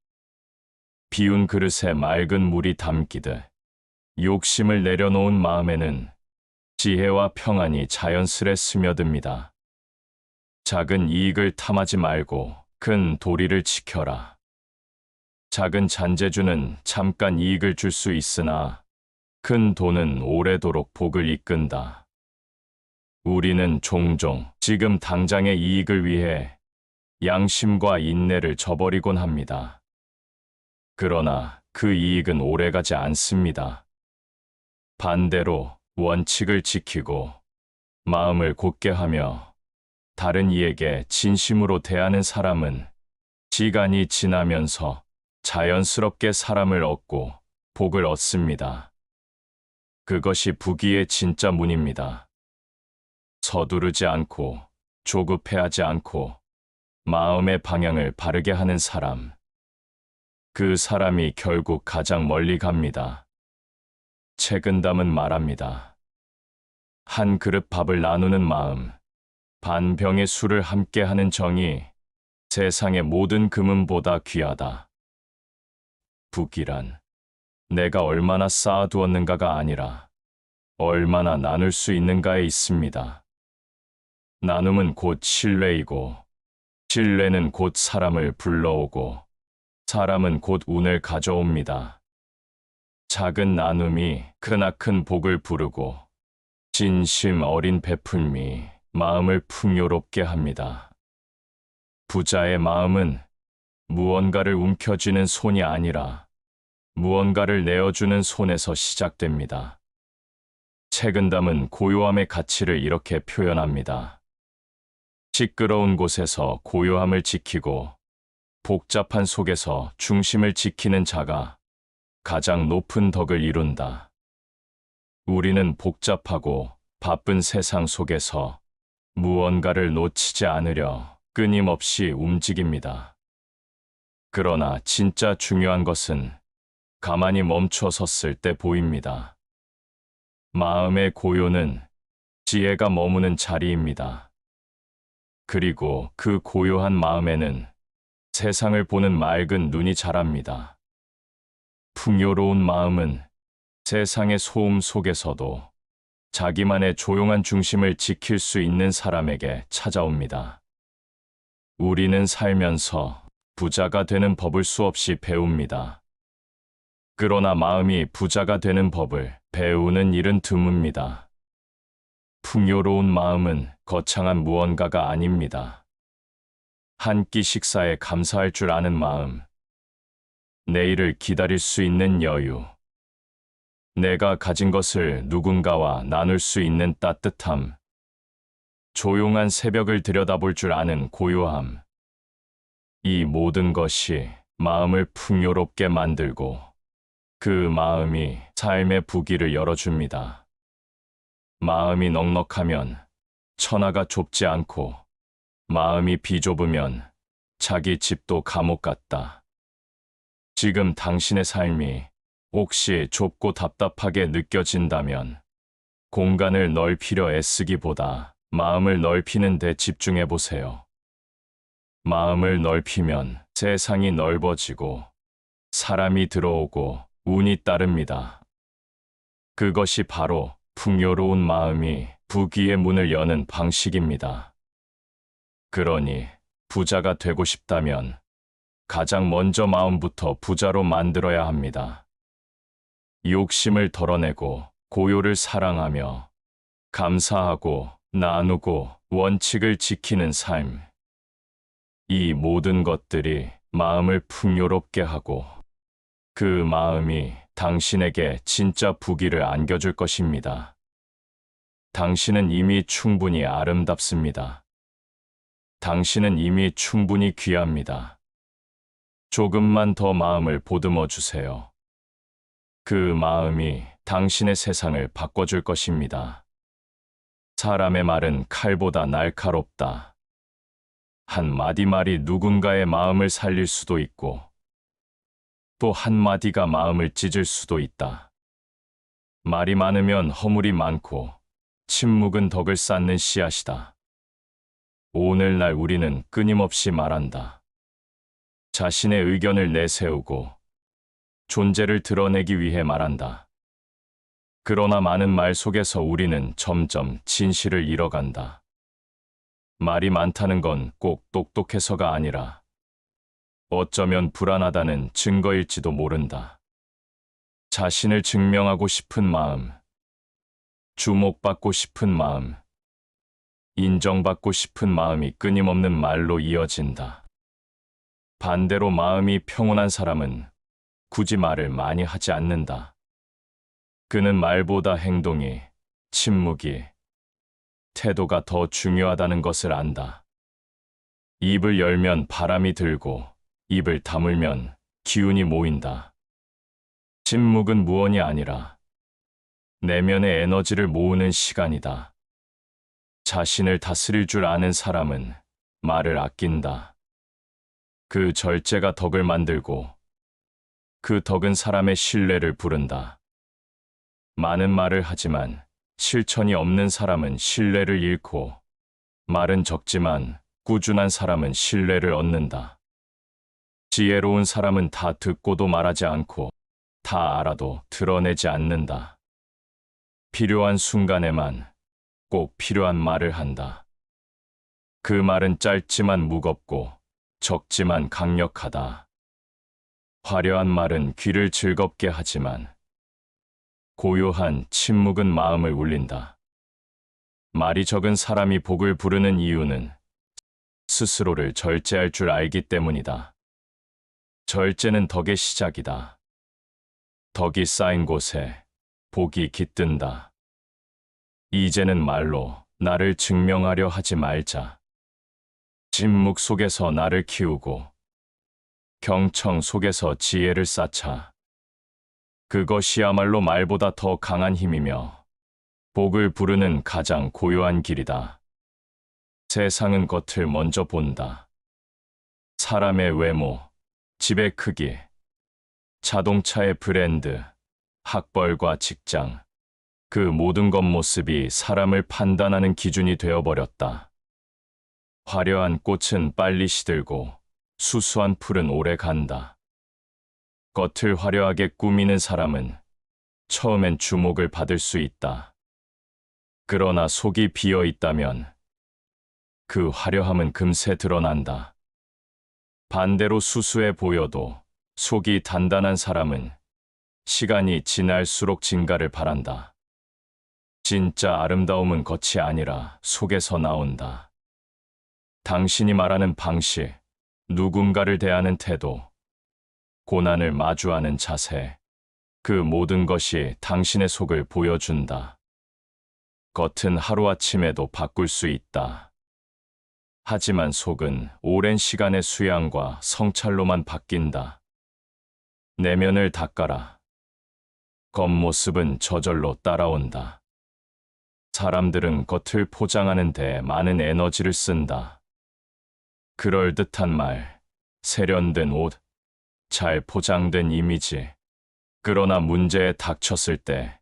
비운 그릇에 맑은 물이 담기듯 욕심을 내려놓은 마음에는 지혜와 평안이 자연스레 스며듭니다. 작은 이익을 탐하지 말고 큰 도리를 지켜라. 작은 잔재주는 잠깐 이익을 줄 수 있으나 큰 돈은 오래도록 복을 이끈다. 우리는 종종 지금 당장의 이익을 위해 양심과 인내를 저버리곤 합니다. 그러나 그 이익은 오래가지 않습니다. 반대로 원칙을 지키고 마음을 곧게 하며 다른 이에게 진심으로 대하는 사람은 시간이 지나면서 자연스럽게 사람을 얻고 복을 얻습니다. 그것이 부귀의 진짜 문입니다. 서두르지 않고 조급해하지 않고 마음의 방향을 바르게 하는 사람. 그 사람이 결국 가장 멀리 갑니다. 책은담은 말합니다. 한 그릇 밥을 나누는 마음, 반 병의 술을 함께 하는 정이 세상의 모든 금은보다 귀하다. 부귀란 내가 얼마나 쌓아두었는가가 아니라 얼마나 나눌 수 있는가에 있습니다. 나눔은 곧 신뢰이고, 신뢰는 곧 사람을 불러오고, 사람은 곧 운을 가져옵니다. 작은 나눔이 크나큰 복을 부르고, 진심 어린 베풀미 마음을 풍요롭게 합니다. 부자의 마음은 무언가를 움켜쥐는 손이 아니라 무언가를 내어주는 손에서 시작됩니다. 책은 담은 고요함의 가치를 이렇게 표현합니다. 시끄러운 곳에서 고요함을 지키고 복잡한 속에서 중심을 지키는 자가 가장 높은 덕을 이룬다. 우리는 복잡하고 바쁜 세상 속에서 무언가를 놓치지 않으려 끊임없이 움직입니다. 그러나 진짜 중요한 것은 가만히 멈춰 섰을 때 보입니다. 마음의 고요는 지혜가 머무는 자리입니다. 그리고 그 고요한 마음에는 세상을 보는 맑은 눈이 자랍니다. 풍요로운 마음은 세상의 소음 속에서도 자기만의 조용한 중심을 지킬 수 있는 사람에게 찾아옵니다. 우리는 살면서 부자가 되는 법을 수없이 배웁니다. 그러나 마음이 부자가 되는 법을 배우는 일은 드뭅니다. 풍요로운 마음은 거창한 무언가가 아닙니다. 한 끼 식사에 감사할 줄 아는 마음, 내일을 기다릴 수 있는 여유, 내가 가진 것을 누군가와 나눌 수 있는 따뜻함, 조용한 새벽을 들여다볼 줄 아는 고요함, 이 모든 것이 마음을 풍요롭게 만들고 그 마음이 삶의 부귀를 열어줍니다. 마음이 넉넉하면 천하가 좁지 않고 마음이 비좁으면 자기 집도 감옥 같다. 지금 당신의 삶이 혹시 좁고 답답하게 느껴진다면 공간을 넓히려 애쓰기보다 마음을 넓히는 데 집중해 보세요. 마음을 넓히면 세상이 넓어지고 사람이 들어오고 운이 따릅니다. 그것이 바로 풍요로운 마음이 부귀의 문을 여는 방식입니다. 그러니 부자가 되고 싶다면 가장 먼저 마음부터 부자로 만들어야 합니다. 욕심을 덜어내고 고요를 사랑하며 감사하고 나누고 원칙을 지키는 삶. 이 모든 것들이 마음을 풍요롭게 하고 그 마음이 당신에게 진짜 부귀를 안겨줄 것입니다. 당신은 이미 충분히 아름답습니다. 당신은 이미 충분히 귀합니다. 조금만 더 마음을 보듬어 주세요. 그 마음이 당신의 세상을 바꿔줄 것입니다. 사람의 말은 칼보다 날카롭다. 한마디 말이 누군가의 마음을 살릴 수도 있고 또 한마디가 마음을 찢을 수도 있다. 말이 많으면 허물이 많고 침묵은 덕을 쌓는 씨앗이다. 오늘날 우리는 끊임없이 말한다. 자신의 의견을 내세우고 존재를 드러내기 위해 말한다. 그러나 많은 말 속에서 우리는 점점 진실을 잃어간다. 말이 많다는 건 꼭 똑똑해서가 아니라 어쩌면 불안하다는 증거일지도 모른다. 자신을 증명하고 싶은 마음, 주목받고 싶은 마음, 인정받고 싶은 마음이 끊임없는 말로 이어진다. 반대로 마음이 평온한 사람은 굳이 말을 많이 하지 않는다. 그는 말보다 행동이, 침묵이, 태도가 더 중요하다는 것을 안다. 입을 열면 바람이 들고 입을 다물면 기운이 모인다. 침묵은 무언이 아니라 내면의 에너지를 모으는 시간이다. 자신을 다스릴 줄 아는 사람은 말을 아낀다. 그 절제가 덕을 만들고 그 덕은 사람의 신뢰를 부른다. 많은 말을 하지만 실천이 없는 사람은 신뢰를 잃고 말은 적지만 꾸준한 사람은 신뢰를 얻는다. 지혜로운 사람은 다 듣고도 말하지 않고 다 알아도 드러내지 않는다. 필요한 순간에만 꼭 필요한 말을 한다. 그 말은 짧지만 무겁고 적지만 강력하다. 화려한 말은 귀를 즐겁게 하지만 고요한 침묵은 마음을 울린다. 말이 적은 사람이 복을 부르는 이유는 스스로를 절제할 줄 알기 때문이다. 절제는 덕의 시작이다. 덕이 쌓인 곳에 복이 깃든다. 이제는 말로 나를 증명하려 하지 말자. 침묵 속에서 나를 키우고 경청 속에서 지혜를 쌓자. 그것이야말로 말보다 더 강한 힘이며 복을 부르는 가장 고요한 길이다. 세상은 겉을 먼저 본다. 사람의 외모, 집의 크기, 자동차의 브랜드, 학벌과 직장, 그 모든 겉모습이 사람을 판단하는 기준이 되어버렸다. 화려한 꽃은 빨리 시들고 수수한 풀은 오래 간다. 겉을 화려하게 꾸미는 사람은 처음엔 주목을 받을 수 있다. 그러나 속이 비어 있다면 그 화려함은 금세 드러난다. 반대로 수수해 보여도 속이 단단한 사람은 시간이 지날수록 진가를 바란다. 진짜 아름다움은 겉이 아니라 속에서 나온다. 당신이 말하는 방식, 누군가를 대하는 태도, 고난을 마주하는 자세, 그 모든 것이 당신의 속을 보여준다. 겉은 하루아침에도 바꿀 수 있다. 하지만 속은 오랜 시간의 수양과 성찰로만 바뀐다. 내면을 닦아라. 겉모습은 저절로 따라온다. 사람들은 겉을 포장하는 데 많은 에너지를 쓴다. 그럴듯한 말, 세련된 옷, 잘 포장된 이미지. 그러나 문제에 닥쳤을 때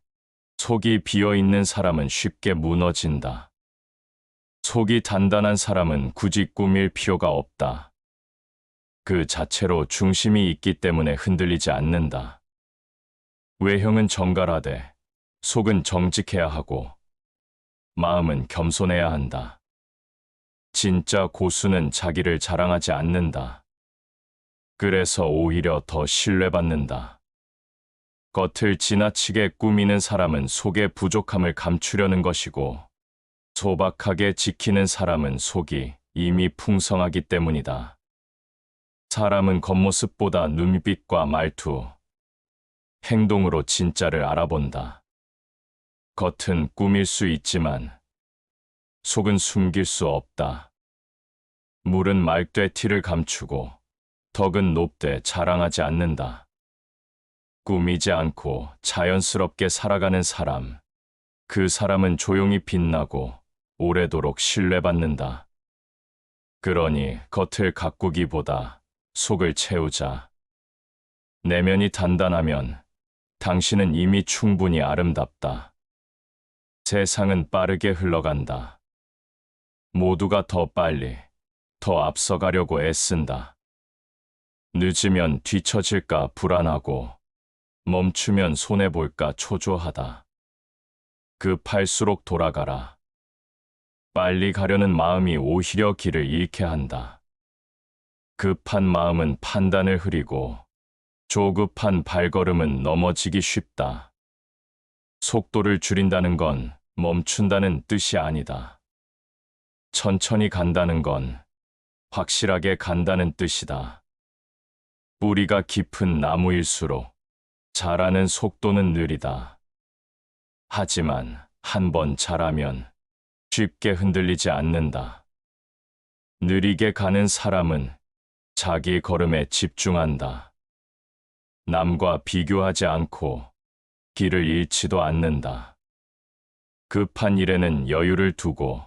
속이 비어있는 사람은 쉽게 무너진다. 속이 단단한 사람은 굳이 꾸밀 필요가 없다. 그 자체로 중심이 있기 때문에 흔들리지 않는다. 외형은 정갈하되 속은 정직해야 하고 마음은 겸손해야 한다. 진짜 고수는 자기를 자랑하지 않는다. 그래서 오히려 더 신뢰받는다. 겉을 지나치게 꾸미는 사람은 속의 부족함을 감추려는 것이고 소박하게 지키는 사람은 속이 이미 풍성하기 때문이다. 사람은 겉모습보다 눈빛과 말투, 행동으로 진짜를 알아본다. 겉은 꾸밀 수 있지만 속은 숨길 수 없다. 물은 맑되 티를 감추고 덕은 높되 자랑하지 않는다. 꾸미지 않고 자연스럽게 살아가는 사람, 그 사람은 조용히 빛나고 오래도록 신뢰받는다. 그러니 겉을 가꾸기보다 속을 채우자. 내면이 단단하면 당신은 이미 충분히 아름답다. 세상은 빠르게 흘러간다. 모두가 더 빨리, 더 앞서가려고 애쓴다. 늦으면 뒤처질까 불안하고 멈추면 손해볼까 초조하다. 급할수록 돌아가라. 빨리 가려는 마음이 오히려 길을 잃게 한다. 급한 마음은 판단을 흐리고 조급한 발걸음은 넘어지기 쉽다. 속도를 줄인다는 건 멈춘다는 뜻이 아니다. 천천히 간다는 건 확실하게 간다는 뜻이다. 뿌리가 깊은 나무일수록 자라는 속도는 느리다. 하지만 한 번 자라면 쉽게 흔들리지 않는다. 느리게 가는 사람은 자기 걸음에 집중한다. 남과 비교하지 않고 길을 잃지도 않는다. 급한 일에는 여유를 두고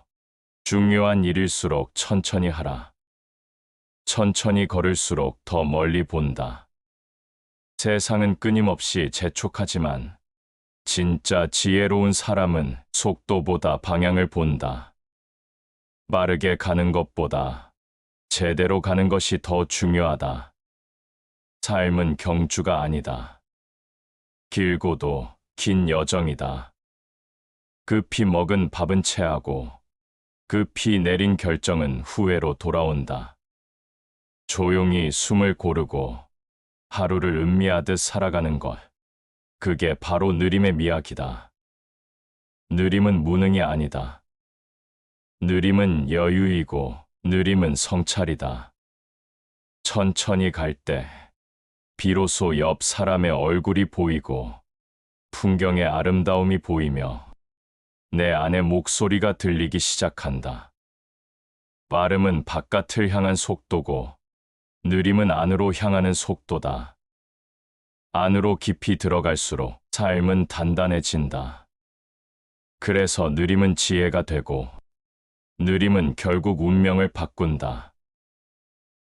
중요한 일일수록 천천히 하라. 천천히 걸을수록 더 멀리 본다. 세상은 끊임없이 재촉하지만 진짜 지혜로운 사람은 속도보다 방향을 본다. 빠르게 가는 것보다 제대로 가는 것이 더 중요하다. 삶은 경주가 아니다. 길고도 긴 여정이다. 급히 먹은 밥은 체하고 급히 내린 결정은 후회로 돌아온다. 조용히 숨을 고르고 하루를 음미하듯 살아가는 것. 그게 바로 느림의 미학이다. 느림은 무능이 아니다. 느림은 여유이고 느림은 성찰이다. 천천히 갈 때 비로소 옆 사람의 얼굴이 보이고 풍경의 아름다움이 보이며 내 안의 목소리가 들리기 시작한다. 빠름은 바깥을 향한 속도고 느림은 안으로 향하는 속도다. 안으로 깊이 들어갈수록 삶은 단단해진다. 그래서 느림은 지혜가 되고 느림은 결국 운명을 바꾼다.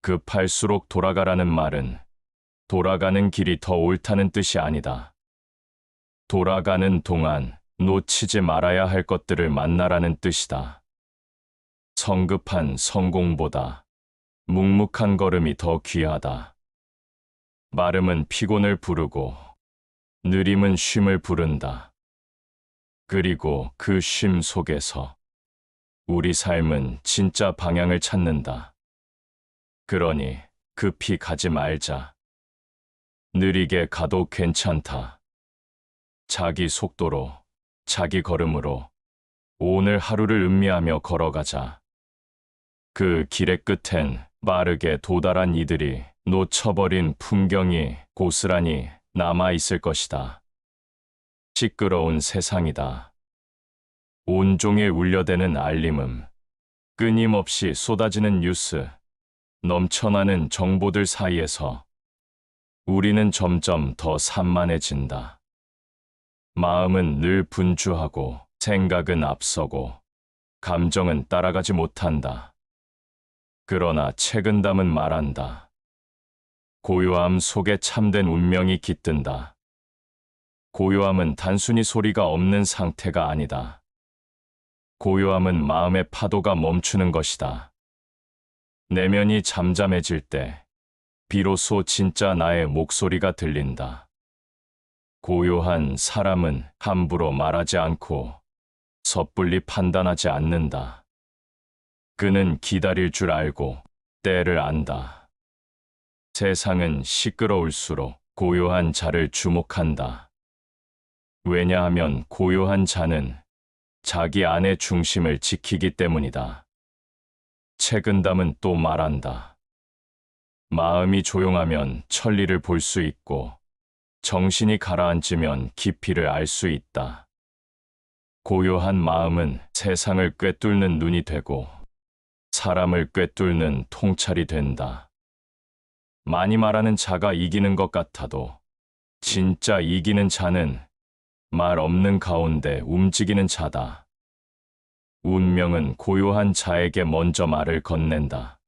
급할수록 돌아가라는 말은 돌아가는 길이 더 옳다는 뜻이 아니다. 돌아가는 동안 놓치지 말아야 할 것들을 만나라는 뜻이다. 성급한 성공보다 묵묵한 걸음이 더 귀하다. 마름은 피곤을 부르고 느림은 쉼을 부른다. 그리고 그 쉼 속에서 우리 삶은 진짜 방향을 찾는다. 그러니 급히 가지 말자. 느리게 가도 괜찮다. 자기 속도로, 자기 걸음으로 오늘 하루를 음미하며 걸어가자. 그 길의 끝엔 빠르게 도달한 이들이 놓쳐버린 풍경이 고스란히 남아있을 것이다. 시끄러운 세상이다. 온종일 울려대는 알림음, 끊임없이 쏟아지는 뉴스, 넘쳐나는 정보들 사이에서 우리는 점점 더 산만해진다. 마음은 늘 분주하고 생각은 앞서고 감정은 따라가지 못한다. 그러나 책은담은 말한다. 고요함 속에 참된 운명이 깃든다. 고요함은 단순히 소리가 없는 상태가 아니다. 고요함은 마음의 파도가 멈추는 것이다. 내면이 잠잠해질 때 비로소 진짜 나의 목소리가 들린다. 고요한 사람은 함부로 말하지 않고 섣불리 판단하지 않는다. 그는 기다릴 줄 알고 때를 안다. 세상은 시끄러울수록 고요한 자를 주목한다. 왜냐하면 고요한 자는 자기 안의 중심을 지키기 때문이다. 책은담은 또 말한다. 마음이 조용하면 천리를 볼 수 있고 정신이 가라앉으면 깊이를 알 수 있다. 고요한 마음은 세상을 꿰뚫는 눈이 되고 사람을 꿰뚫는 통찰이 된다. 많이 말하는 자가 이기는 것 같아도 진짜 이기는 자는 말 없는 가운데 움직이는 자다. 운명은 고요한 자에게 먼저 말을 건넨다.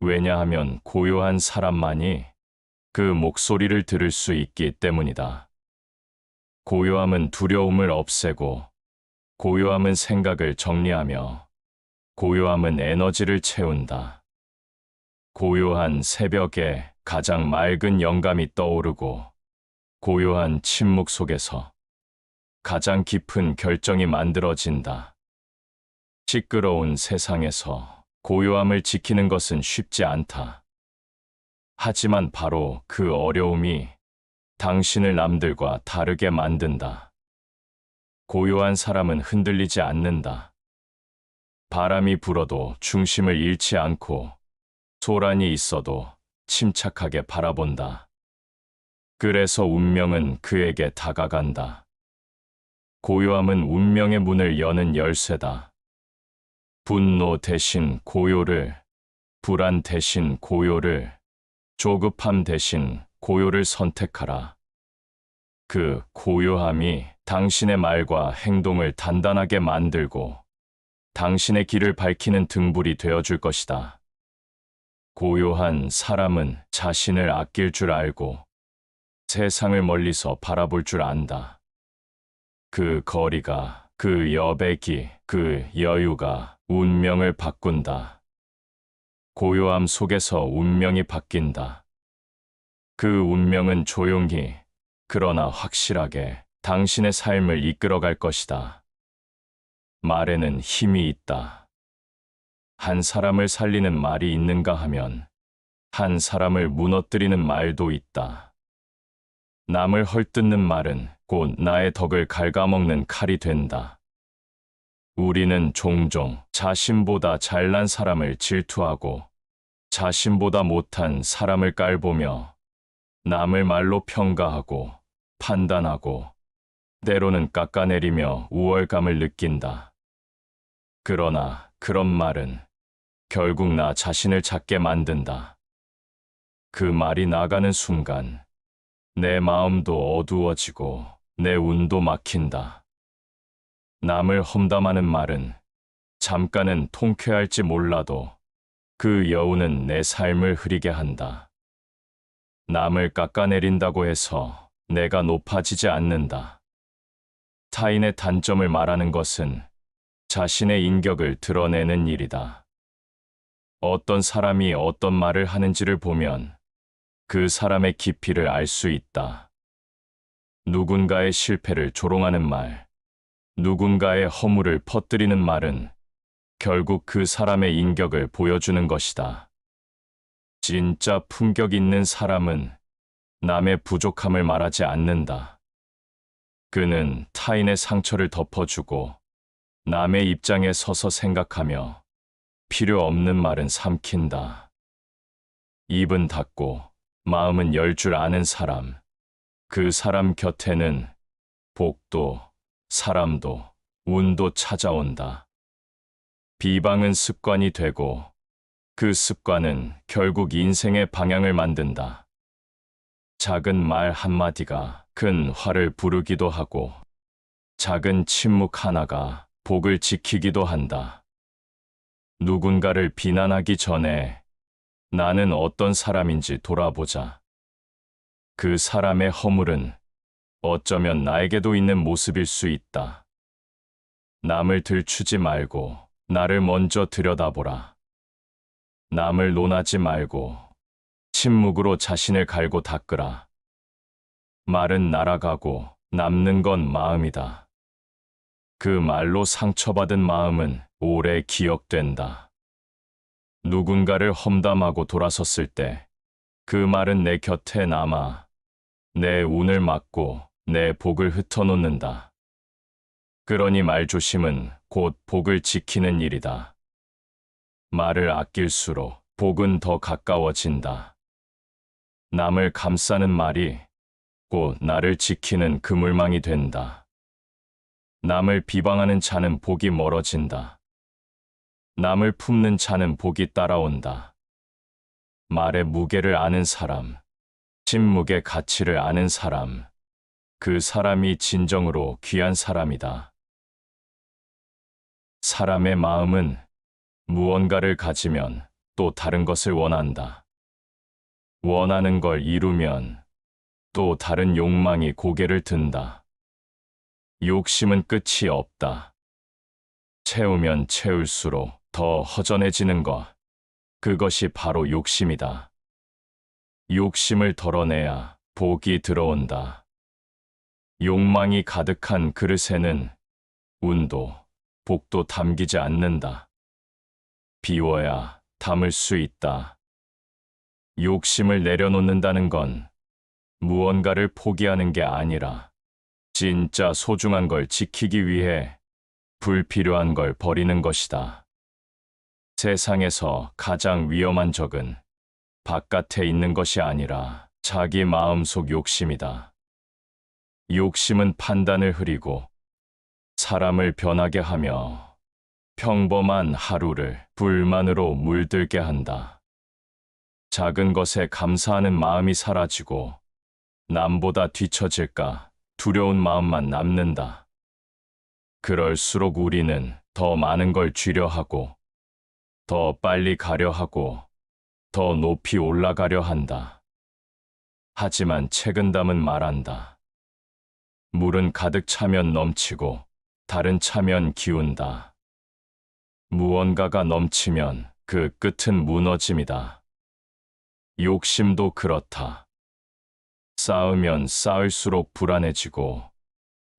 왜냐하면 고요한 사람만이 그 목소리를 들을 수 있기 때문이다. 고요함은 두려움을 없애고, 고요함은 생각을 정리하며, 고요함은 에너지를 채운다. 고요한 새벽에 가장 맑은 영감이 떠오르고, 고요한 침묵 속에서 가장 깊은 결정이 만들어진다. 시끄러운 세상에서 고요함을 지키는 것은 쉽지 않다. 하지만 바로 그 어려움이 당신을 남들과 다르게 만든다. 고요한 사람은 흔들리지 않는다. 바람이 불어도 중심을 잃지 않고 소란이 있어도 침착하게 바라본다. 그래서 운명은 그에게 다가간다. 고요함은 운명의 문을 여는 열쇠다. 분노 대신 고요를, 불안 대신 고요를, 조급함 대신 고요를 선택하라. 그 고요함이 당신의 말과 행동을 단단하게 만들고 당신의 길을 밝히는 등불이 되어줄 것이다. 고요한 사람은 자신을 아낄 줄 알고 세상을 멀리서 바라볼 줄 안다. 그 거리가, 그 여백이, 그 여유가 운명을 바꾼다. 고요함 속에서 운명이 바뀐다. 그 운명은 조용히, 그러나 확실하게 당신의 삶을 이끌어갈 것이다. 말에는 힘이 있다. 한 사람을 살리는 말이 있는가 하면 한 사람을 무너뜨리는 말도 있다. 남을 헐뜯는 말은 곧 나의 덕을 갉아먹는 칼이 된다. 우리는 종종 자신보다 잘난 사람을 질투하고 자신보다 못한 사람을 깔보며 남을 말로 평가하고 판단하고 때로는 깎아내리며 우월감을 느낀다. 그러나 그런 말은 결국 나 자신을 작게 만든다. 그 말이 나가는 순간 내 마음도 어두워지고 내 운도 막힌다. 남을 험담하는 말은 잠깐은 통쾌할지 몰라도 그 여우는 내 삶을 흐리게 한다. 남을 깎아내린다고 해서 내가 높아지지 않는다. 타인의 단점을 말하는 것은 자신의 인격을 드러내는 일이다. 어떤 사람이 어떤 말을 하는지를 보면 그 사람의 깊이를 알 수 있다. 누군가의 실패를 조롱하는 말, 누군가의 허물을 퍼뜨리는 말은 결국 그 사람의 인격을 보여주는 것이다. 진짜 품격 있는 사람은 남의 부족함을 말하지 않는다. 그는 타인의 상처를 덮어주고 남의 입장에 서서 생각하며 필요 없는 말은 삼킨다. 입은 닫고 마음은 열 줄 아는 사람, 그 사람 곁에는 복도, 사람도, 운도 찾아온다. 비방은 습관이 되고 그 습관은 결국 인생의 방향을 만든다. 작은 말 한마디가 큰 화를 부르기도 하고 작은 침묵 하나가 복을 지키기도 한다. 누군가를 비난하기 전에 나는 어떤 사람인지 돌아보자. 그 사람의 허물은 어쩌면 나에게도 있는 모습일 수 있다. 남을 들추지 말고 나를 먼저 들여다보라. 남을 논하지 말고 침묵으로 자신을 갈고 닦으라. 말은 날아가고 남는 건 마음이다. 그 말로 상처받은 마음은 오래 기억된다. 누군가를 험담하고 돌아섰을 때 그 말은 내 곁에 남아 내 운을 막고 내 복을 흩어놓는다. 그러니 말조심은 곧 복을 지키는 일이다. 말을 아낄수록 복은 더 가까워진다. 남을 감싸는 말이 곧 나를 지키는 그물망이 된다. 남을 비방하는 자는 복이 멀어진다. 남을 품는 자는 복이 따라온다. 말의 무게를 아는 사람, 침묵의 가치를 아는 사람, 그 사람이 진정으로 귀한 사람이다. 사람의 마음은 무언가를 가지면 또 다른 것을 원한다. 원하는 걸 이루면 또 다른 욕망이 고개를 든다. 욕심은 끝이 없다. 채우면 채울수록 더 허전해지는 것, 그것이 바로 욕심이다. 욕심을 덜어내야 복이 들어온다. 욕망이 가득한 그릇에는 운도 복도 담기지 않는다. 비워야 담을 수 있다. 욕심을 내려놓는다는 건 무언가를 포기하는 게 아니라 진짜 소중한 걸 지키기 위해 불필요한 걸 버리는 것이다. 세상에서 가장 위험한 적은 바깥에 있는 것이 아니라 자기 마음속 욕심이다. 욕심은 판단을 흐리고 사람을 변하게 하며 평범한 하루를 불만으로 물들게 한다. 작은 것에 감사하는 마음이 사라지고 남보다 뒤처질까 두려운 마음만 남는다. 그럴수록 우리는 더 많은 걸 쥐려 하고 더 빨리 가려 하고 더 높이 올라가려 한다. 하지만 책은 담은 말한다. 물은 가득 차면 넘치고 달은 차면 기운다. 무언가가 넘치면 그 끝은 무너짐이다. 욕심도 그렇다. 쌓으면 쌓을수록 불안해지고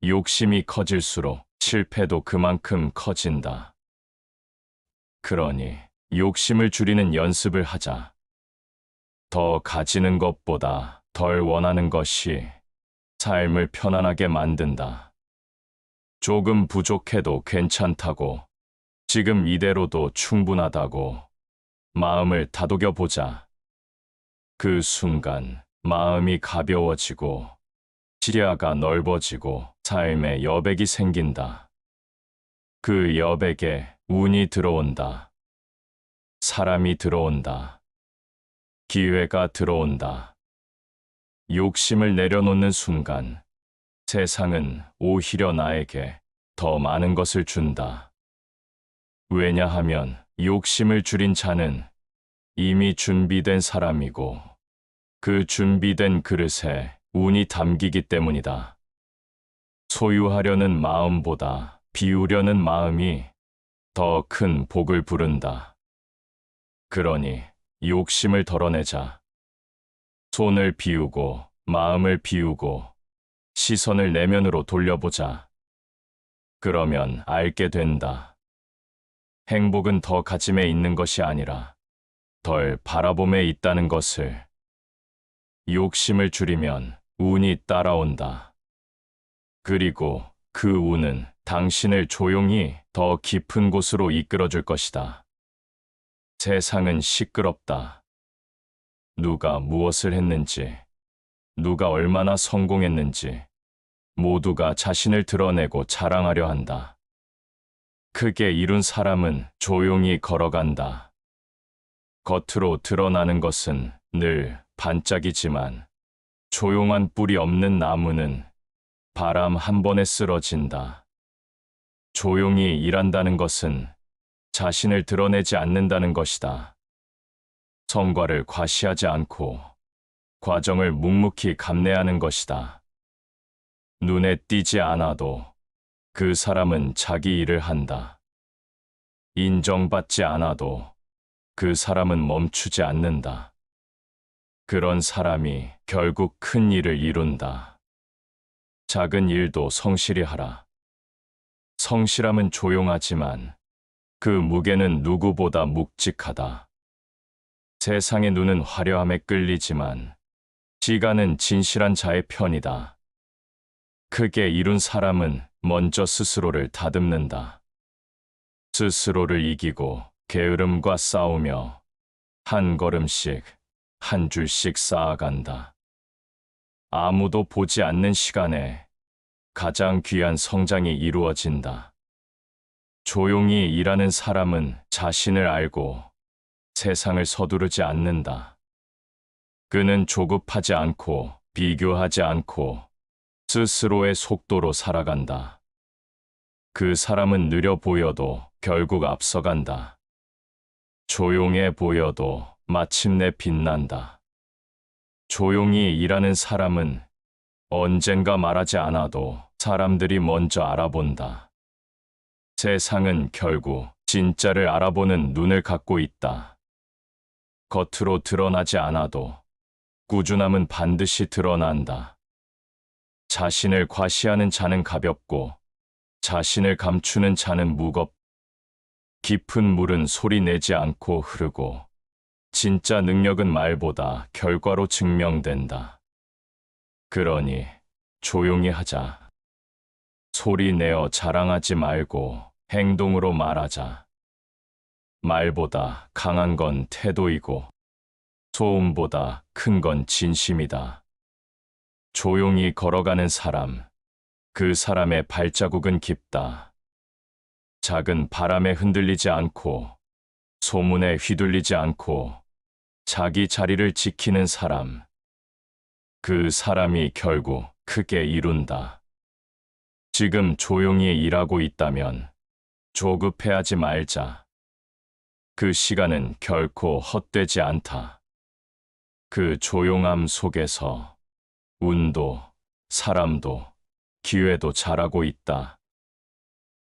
욕심이 커질수록 실패도 그만큼 커진다. 그러니 욕심을 줄이는 연습을 하자. 더 가지는 것보다 덜 원하는 것이 삶을 편안하게 만든다. 조금 부족해도 괜찮다고, 지금 이대로도 충분하다고 마음을 다독여 보자. 그 순간 마음이 가벼워지고 시야가 넓어지고 삶의 여백이 생긴다. 그 여백에 운이 들어온다. 사람이 들어온다. 기회가 들어온다. 욕심을 내려놓는 순간 세상은 오히려 나에게 더 많은 것을 준다. 왜냐하면 욕심을 줄인 자는 이미 준비된 사람이고 그 준비된 그릇에 운이 담기기 때문이다. 소유하려는 마음보다 비우려는 마음이 더 큰 복을 부른다. 그러니 욕심을 덜어내자. 손을 비우고 마음을 비우고 시선을 내면으로 돌려보자. 그러면 알게 된다. 행복은 더 가짐에 있는 것이 아니라 덜 바라봄에 있다는 것을. 욕심을 줄이면 운이 따라온다. 그리고 그 운은 당신을 조용히 더 깊은 곳으로 이끌어줄 것이다. 세상은 시끄럽다. 누가 무엇을 했는지, 누가 얼마나 성공했는지 모두가 자신을 드러내고 자랑하려 한다. 크게 이룬 사람은 조용히 걸어간다. 겉으로 드러나는 것은 늘 반짝이지만 조용한 뿌리 없는 나무는 바람 한 번에 쓰러진다. 조용히 일한다는 것은 자신을 드러내지 않는다는 것이다. 성과를 과시하지 않고 과정을 묵묵히 감내하는 것이다. 눈에 띄지 않아도 그 사람은 자기 일을 한다. 인정받지 않아도 그 사람은 멈추지 않는다. 그런 사람이 결국 큰 일을 이룬다. 작은 일도 성실히 하라. 성실함은 조용하지만 그 무게는 누구보다 묵직하다. 세상의 눈은 화려함에 끌리지만 시간은 진실한 자의 편이다. 크게 이룬 사람은 먼저 스스로를 다듬는다. 스스로를 이기고 게으름과 싸우며 한 걸음씩 한 줄씩 쌓아간다. 아무도 보지 않는 시간에 가장 귀한 성장이 이루어진다. 조용히 일하는 사람은 자신을 알고 세상을 서두르지 않는다. 그는 조급하지 않고 비교하지 않고 스스로의 속도로 살아간다. 그 사람은 느려 보여도 결국 앞서간다. 조용해 보여도 마침내 빛난다. 조용히 일하는 사람은 언젠가 말하지 않아도 사람들이 먼저 알아본다. 세상은 결국 진짜를 알아보는 눈을 갖고 있다. 겉으로 드러나지 않아도 꾸준함은 반드시 드러난다. 자신을 과시하는 자는 가볍고 자신을 감추는 자는 무겁. 깊은 물은 소리 내지 않고 흐르고 진짜 능력은 말보다 결과로 증명된다. 그러니 조용히 하자. 소리 내어 자랑하지 말고 행동으로 말하자. 말보다 강한 건 태도이고 소음보다 큰 건 진심이다. 조용히 걸어가는 사람, 그 사람의 발자국은 깊다. 작은 바람에 흔들리지 않고 소문에 휘둘리지 않고 자기 자리를 지키는 사람, 그 사람이 결국 크게 이룬다. 지금 조용히 일하고 있다면 조급해하지 말자. 그 시간은 결코 헛되지 않다. 그 조용함 속에서 운도, 사람도, 기회도 자라고 있다.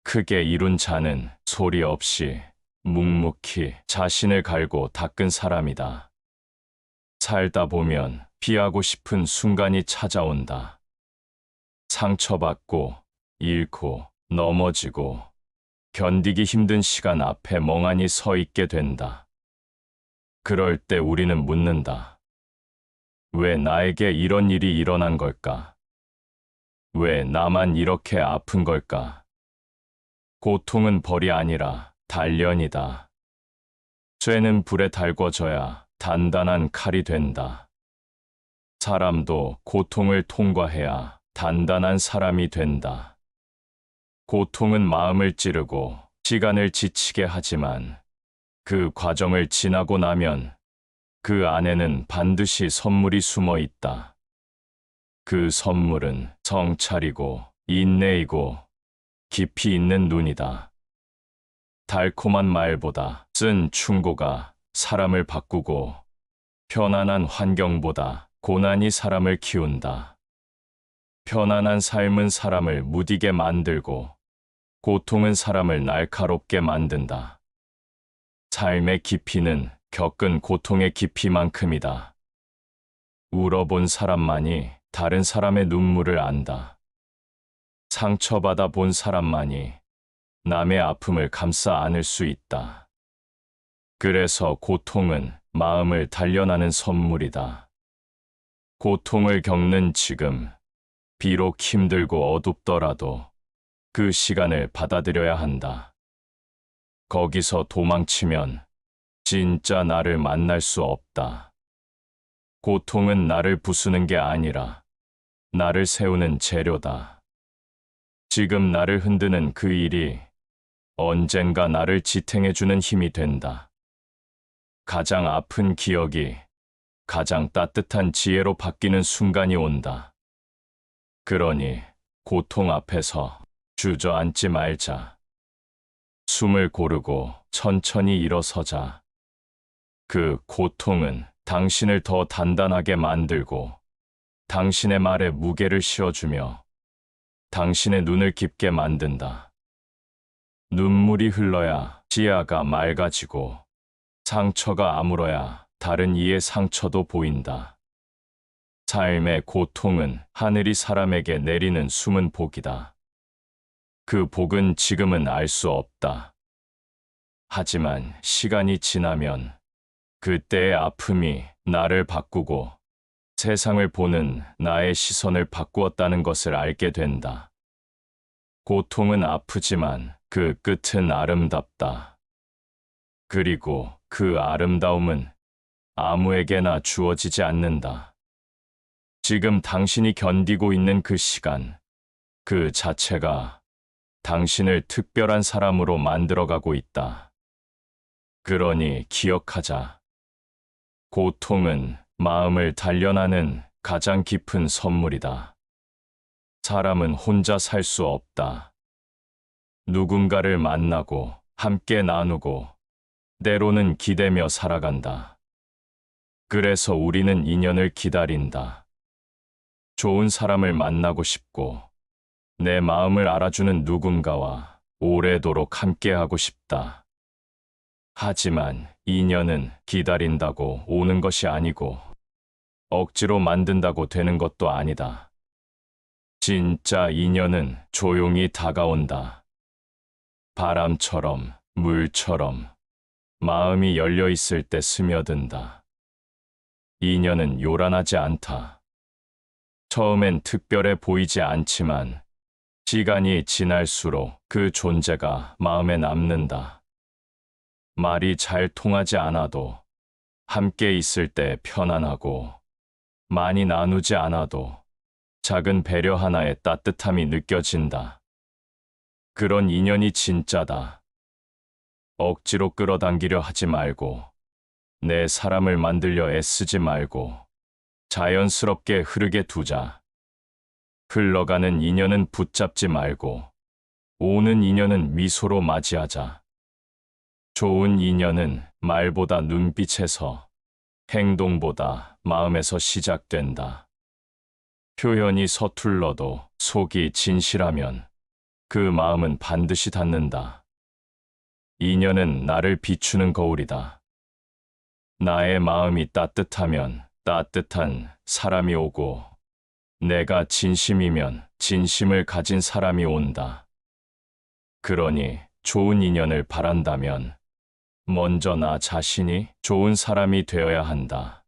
크게 이룬 자는 소리 없이 묵묵히 자신을 갈고 닦은 사람이다. 살다 보면 피하고 싶은 순간이 찾아온다. 상처받고, 잃고, 넘어지고, 견디기 힘든 시간 앞에 멍하니 서 있게 된다. 그럴 때 우리는 묻는다. 왜 나에게 이런 일이 일어난 걸까? 왜 나만 이렇게 아픈 걸까? 고통은 벌이 아니라 단련이다. 쇠는 불에 달궈져야 단단한 칼이 된다. 사람도 고통을 통과해야 단단한 사람이 된다. 고통은 마음을 찌르고 시간을 지치게 하지만 그 과정을 지나고 나면 그 안에는 반드시 선물이 숨어 있다. 그 선물은 성찰이고 인내이고 깊이 있는 눈이다. 달콤한 말보다 쓴 충고가 사람을 바꾸고 편안한 환경보다 고난이 사람을 키운다. 편안한 삶은 사람을 무디게 만들고 고통은 사람을 날카롭게 만든다. 삶의 깊이는 겪은 고통의 깊이만큼이다. 울어본 사람만이 다른 사람의 눈물을 안다. 상처받아 본 사람만이 남의 아픔을 감싸 안을 수 있다. 그래서 고통은 마음을 단련하는 선물이다. 고통을 겪는 지금, 비록 힘들고 어둡더라도 그 시간을 받아들여야 한다. 거기서 도망치면 진짜 나를 만날 수 없다. 고통은 나를 부수는 게 아니라 나를 세우는 재료다. 지금 나를 흔드는 그 일이 언젠가 나를 지탱해주는 힘이 된다. 가장 아픈 기억이 가장 따뜻한 지혜로 바뀌는 순간이 온다. 그러니 고통 앞에서 주저앉지 말자. 숨을 고르고 천천히 일어서자. 그 고통은 당신을 더 단단하게 만들고 당신의 말에 무게를 씌워주며 당신의 눈을 깊게 만든다. 눈물이 흘러야 시야가 맑아지고 상처가 아물어야 다른 이의 상처도 보인다. 삶의 고통은 하늘이 사람에게 내리는 숨은 복이다. 그 복은 지금은 알 수 없다. 하지만 시간이 지나면 그때의 아픔이 나를 바꾸고 세상을 보는 나의 시선을 바꾸었다는 것을 알게 된다. 고통은 아프지만 그 끝은 아름답다. 그리고 그 아름다움은 아무에게나 주어지지 않는다. 지금 당신이 견디고 있는 그 시간, 그 자체가 당신을 특별한 사람으로 만들어가고 있다. 그러니 기억하자. 고통은 마음을 단련하는 가장 깊은 선물이다. 사람은 혼자 살 수 없다. 누군가를 만나고 함께 나누고 때로는 기대며 살아간다. 그래서 우리는 인연을 기다린다. 좋은 사람을 만나고 싶고 내 마음을 알아주는 누군가와 오래도록 함께하고 싶다. 하지만 인연은 기다린다고 오는 것이 아니고 억지로 만든다고 되는 것도 아니다. 진짜 인연은 조용히 다가온다. 바람처럼, 물처럼 마음이 열려 있을 때 스며든다. 인연은 요란하지 않다. 처음엔 특별해 보이지 않지만 시간이 지날수록 그 존재가 마음에 남는다. 말이 잘 통하지 않아도 함께 있을 때 편안하고 많이 나누지 않아도 작은 배려 하나의 따뜻함이 느껴진다. 그런 인연이 진짜다. 억지로 끌어당기려 하지 말고 내 사람을 만들려 애쓰지 말고 자연스럽게 흐르게 두자. 흘러가는 인연은 붙잡지 말고 오는 인연은 미소로 맞이하자. 좋은 인연은 말보다 눈빛에서, 행동보다 마음에서 시작된다. 표현이 서툴러도 속이 진실하면 그 마음은 반드시 닿는다. 인연은 나를 비추는 거울이다. 나의 마음이 따뜻하면 따뜻한 사람이 오고 내가 진심이면 진심을 가진 사람이 온다. 그러니 좋은 인연을 바란다면 먼저 나 자신이 좋은 사람이 되어야 한다.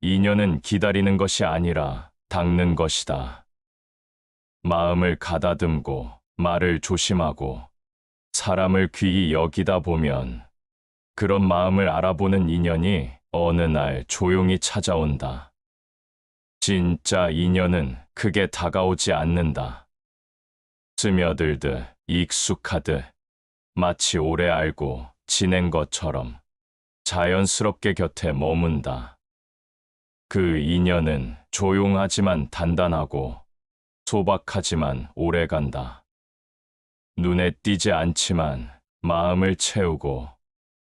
인연은 기다리는 것이 아니라 닦는 것이다. 마음을 가다듬고 말을 조심하고 사람을 귀히 여기다 보면 그런 마음을 알아보는 인연이 어느 날 조용히 찾아온다. 진짜 인연은 크게 다가오지 않는다. 스며들듯 익숙하듯 마치 오래 알고 지낸 것처럼 자연스럽게 곁에 머문다. 그 인연은 조용하지만 단단하고 소박하지만 오래간다. 눈에 띄지 않지만 마음을 채우고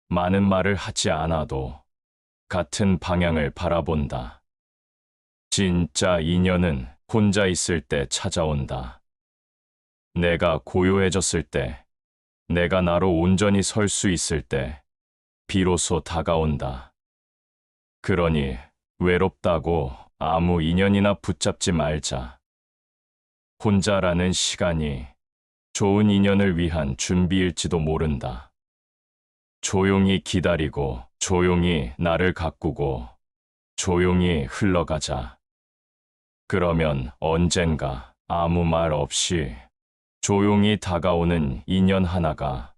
많은 말을 하지 않아도 같은 방향을 바라본다. 진짜 인연은 혼자 있을 때 찾아온다. 내가 고요해졌을 때, 내가 나로 온전히 설 수 있을 때, 비로소 다가온다. 그러니 외롭다고 아무 인연이나 붙잡지 말자. 혼자라는 시간이 좋은 인연을 위한 준비일지도 모른다. 조용히 기다리고, 조용히 나를 가꾸고, 조용히 흘러가자. 그러면 언젠가 아무 말 없이 조용히 다가오는 인연 하나가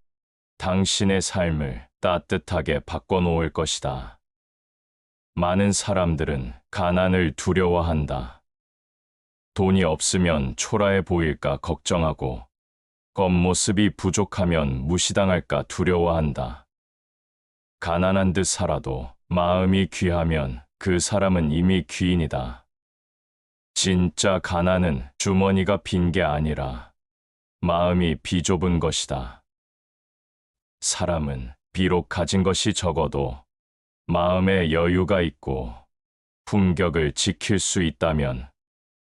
당신의 삶을 따뜻하게 바꿔놓을 것이다. 많은 사람들은 가난을 두려워한다. 돈이 없으면 초라해 보일까 걱정하고, 겉모습이 부족하면 무시당할까 두려워한다. 가난한 듯 살아도 마음이 귀하면 그 사람은 이미 귀인이다. 진짜 가난은 주머니가 빈 게 아니라 마음이 비좁은 것이다. 사람은 비록 가진 것이 적어도 마음에 여유가 있고 품격을 지킬 수 있다면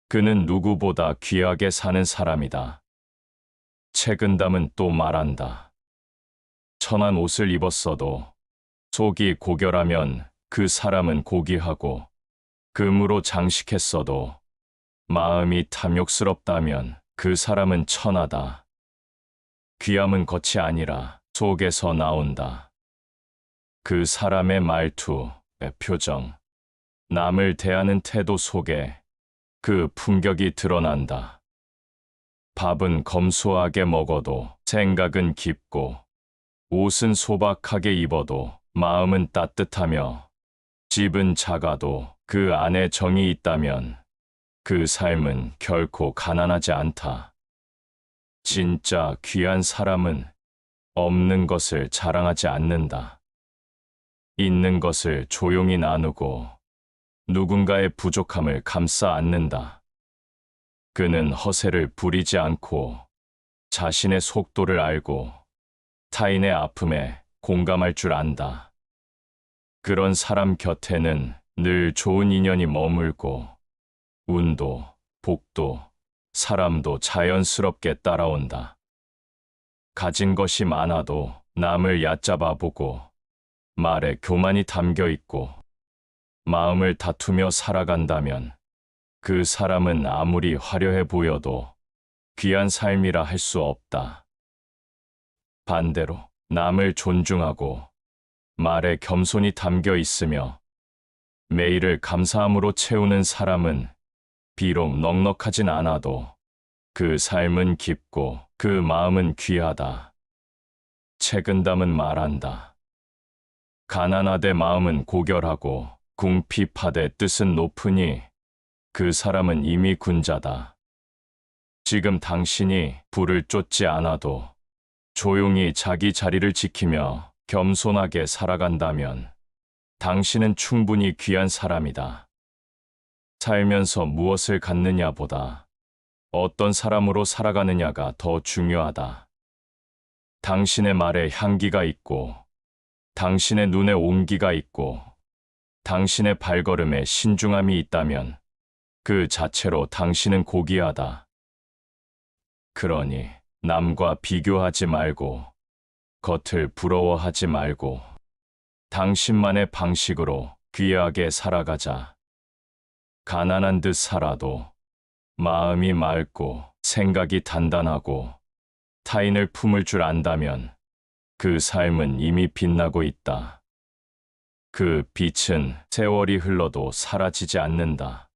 그는 누구보다 귀하게 사는 사람이다. 책은담은 또 말한다. 천한 옷을 입었어도 속이 고결하면 그 사람은 고귀하고, 금으로 장식했어도 마음이 탐욕스럽다면 그 사람은 천하다. 귀함은 겉이 아니라 속에서 나온다. 그 사람의 말투, 표정, 남을 대하는 태도 속에 그 품격이 드러난다. 밥은 검소하게 먹어도 생각은 깊고, 옷은 소박하게 입어도 마음은 따뜻하며, 집은 작아도 그 안에 정이 있다면 그 삶은 결코 가난하지 않다. 진짜 귀한 사람은 없는 것을 자랑하지 않는다. 있는 것을 조용히 나누고 누군가의 부족함을 감싸 안는다. 그는 허세를 부리지 않고 자신의 속도를 알고 타인의 아픔에 공감할 줄 안다. 그런 사람 곁에는 늘 좋은 인연이 머물고 운도, 복도, 사람도 자연스럽게 따라온다. 가진 것이 많아도 남을 얕잡아 보고 말에 교만이 담겨 있고 마음을 다투며 살아간다면 그 사람은 아무리 화려해 보여도 귀한 삶이라 할 수 없다. 반대로 남을 존중하고 말에 겸손이 담겨 있으며 매일을 감사함으로 채우는 사람은 비록 넉넉하진 않아도 그 삶은 깊고 그 마음은 귀하다. 책은담은 말한다. 가난하되 마음은 고결하고 궁핍하되 뜻은 높으니 그 사람은 이미 군자다. 지금 당신이 부를 쫓지 않아도 조용히 자기 자리를 지키며 겸손하게 살아간다면 당신은 충분히 귀한 사람이다. 살면서 무엇을 갖느냐보다 어떤 사람으로 살아가느냐가 더 중요하다. 당신의 말에 향기가 있고, 당신의 눈에 온기가 있고, 당신의 발걸음에 신중함이 있다면 그 자체로 당신은 고귀하다. 그러니 남과 비교하지 말고, 겉을 부러워하지 말고, 당신만의 방식으로 귀하게 살아가자. 가난한 듯 살아도 마음이 맑고 생각이 단단하고 타인을 품을 줄 안다면 그 삶은 이미 빛나고 있다. 그 빛은 세월이 흘러도 사라지지 않는다.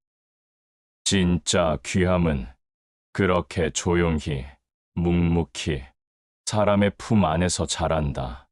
진짜 귀함은 그렇게 조용히, 묵묵히, 사람의 품 안에서 자란다.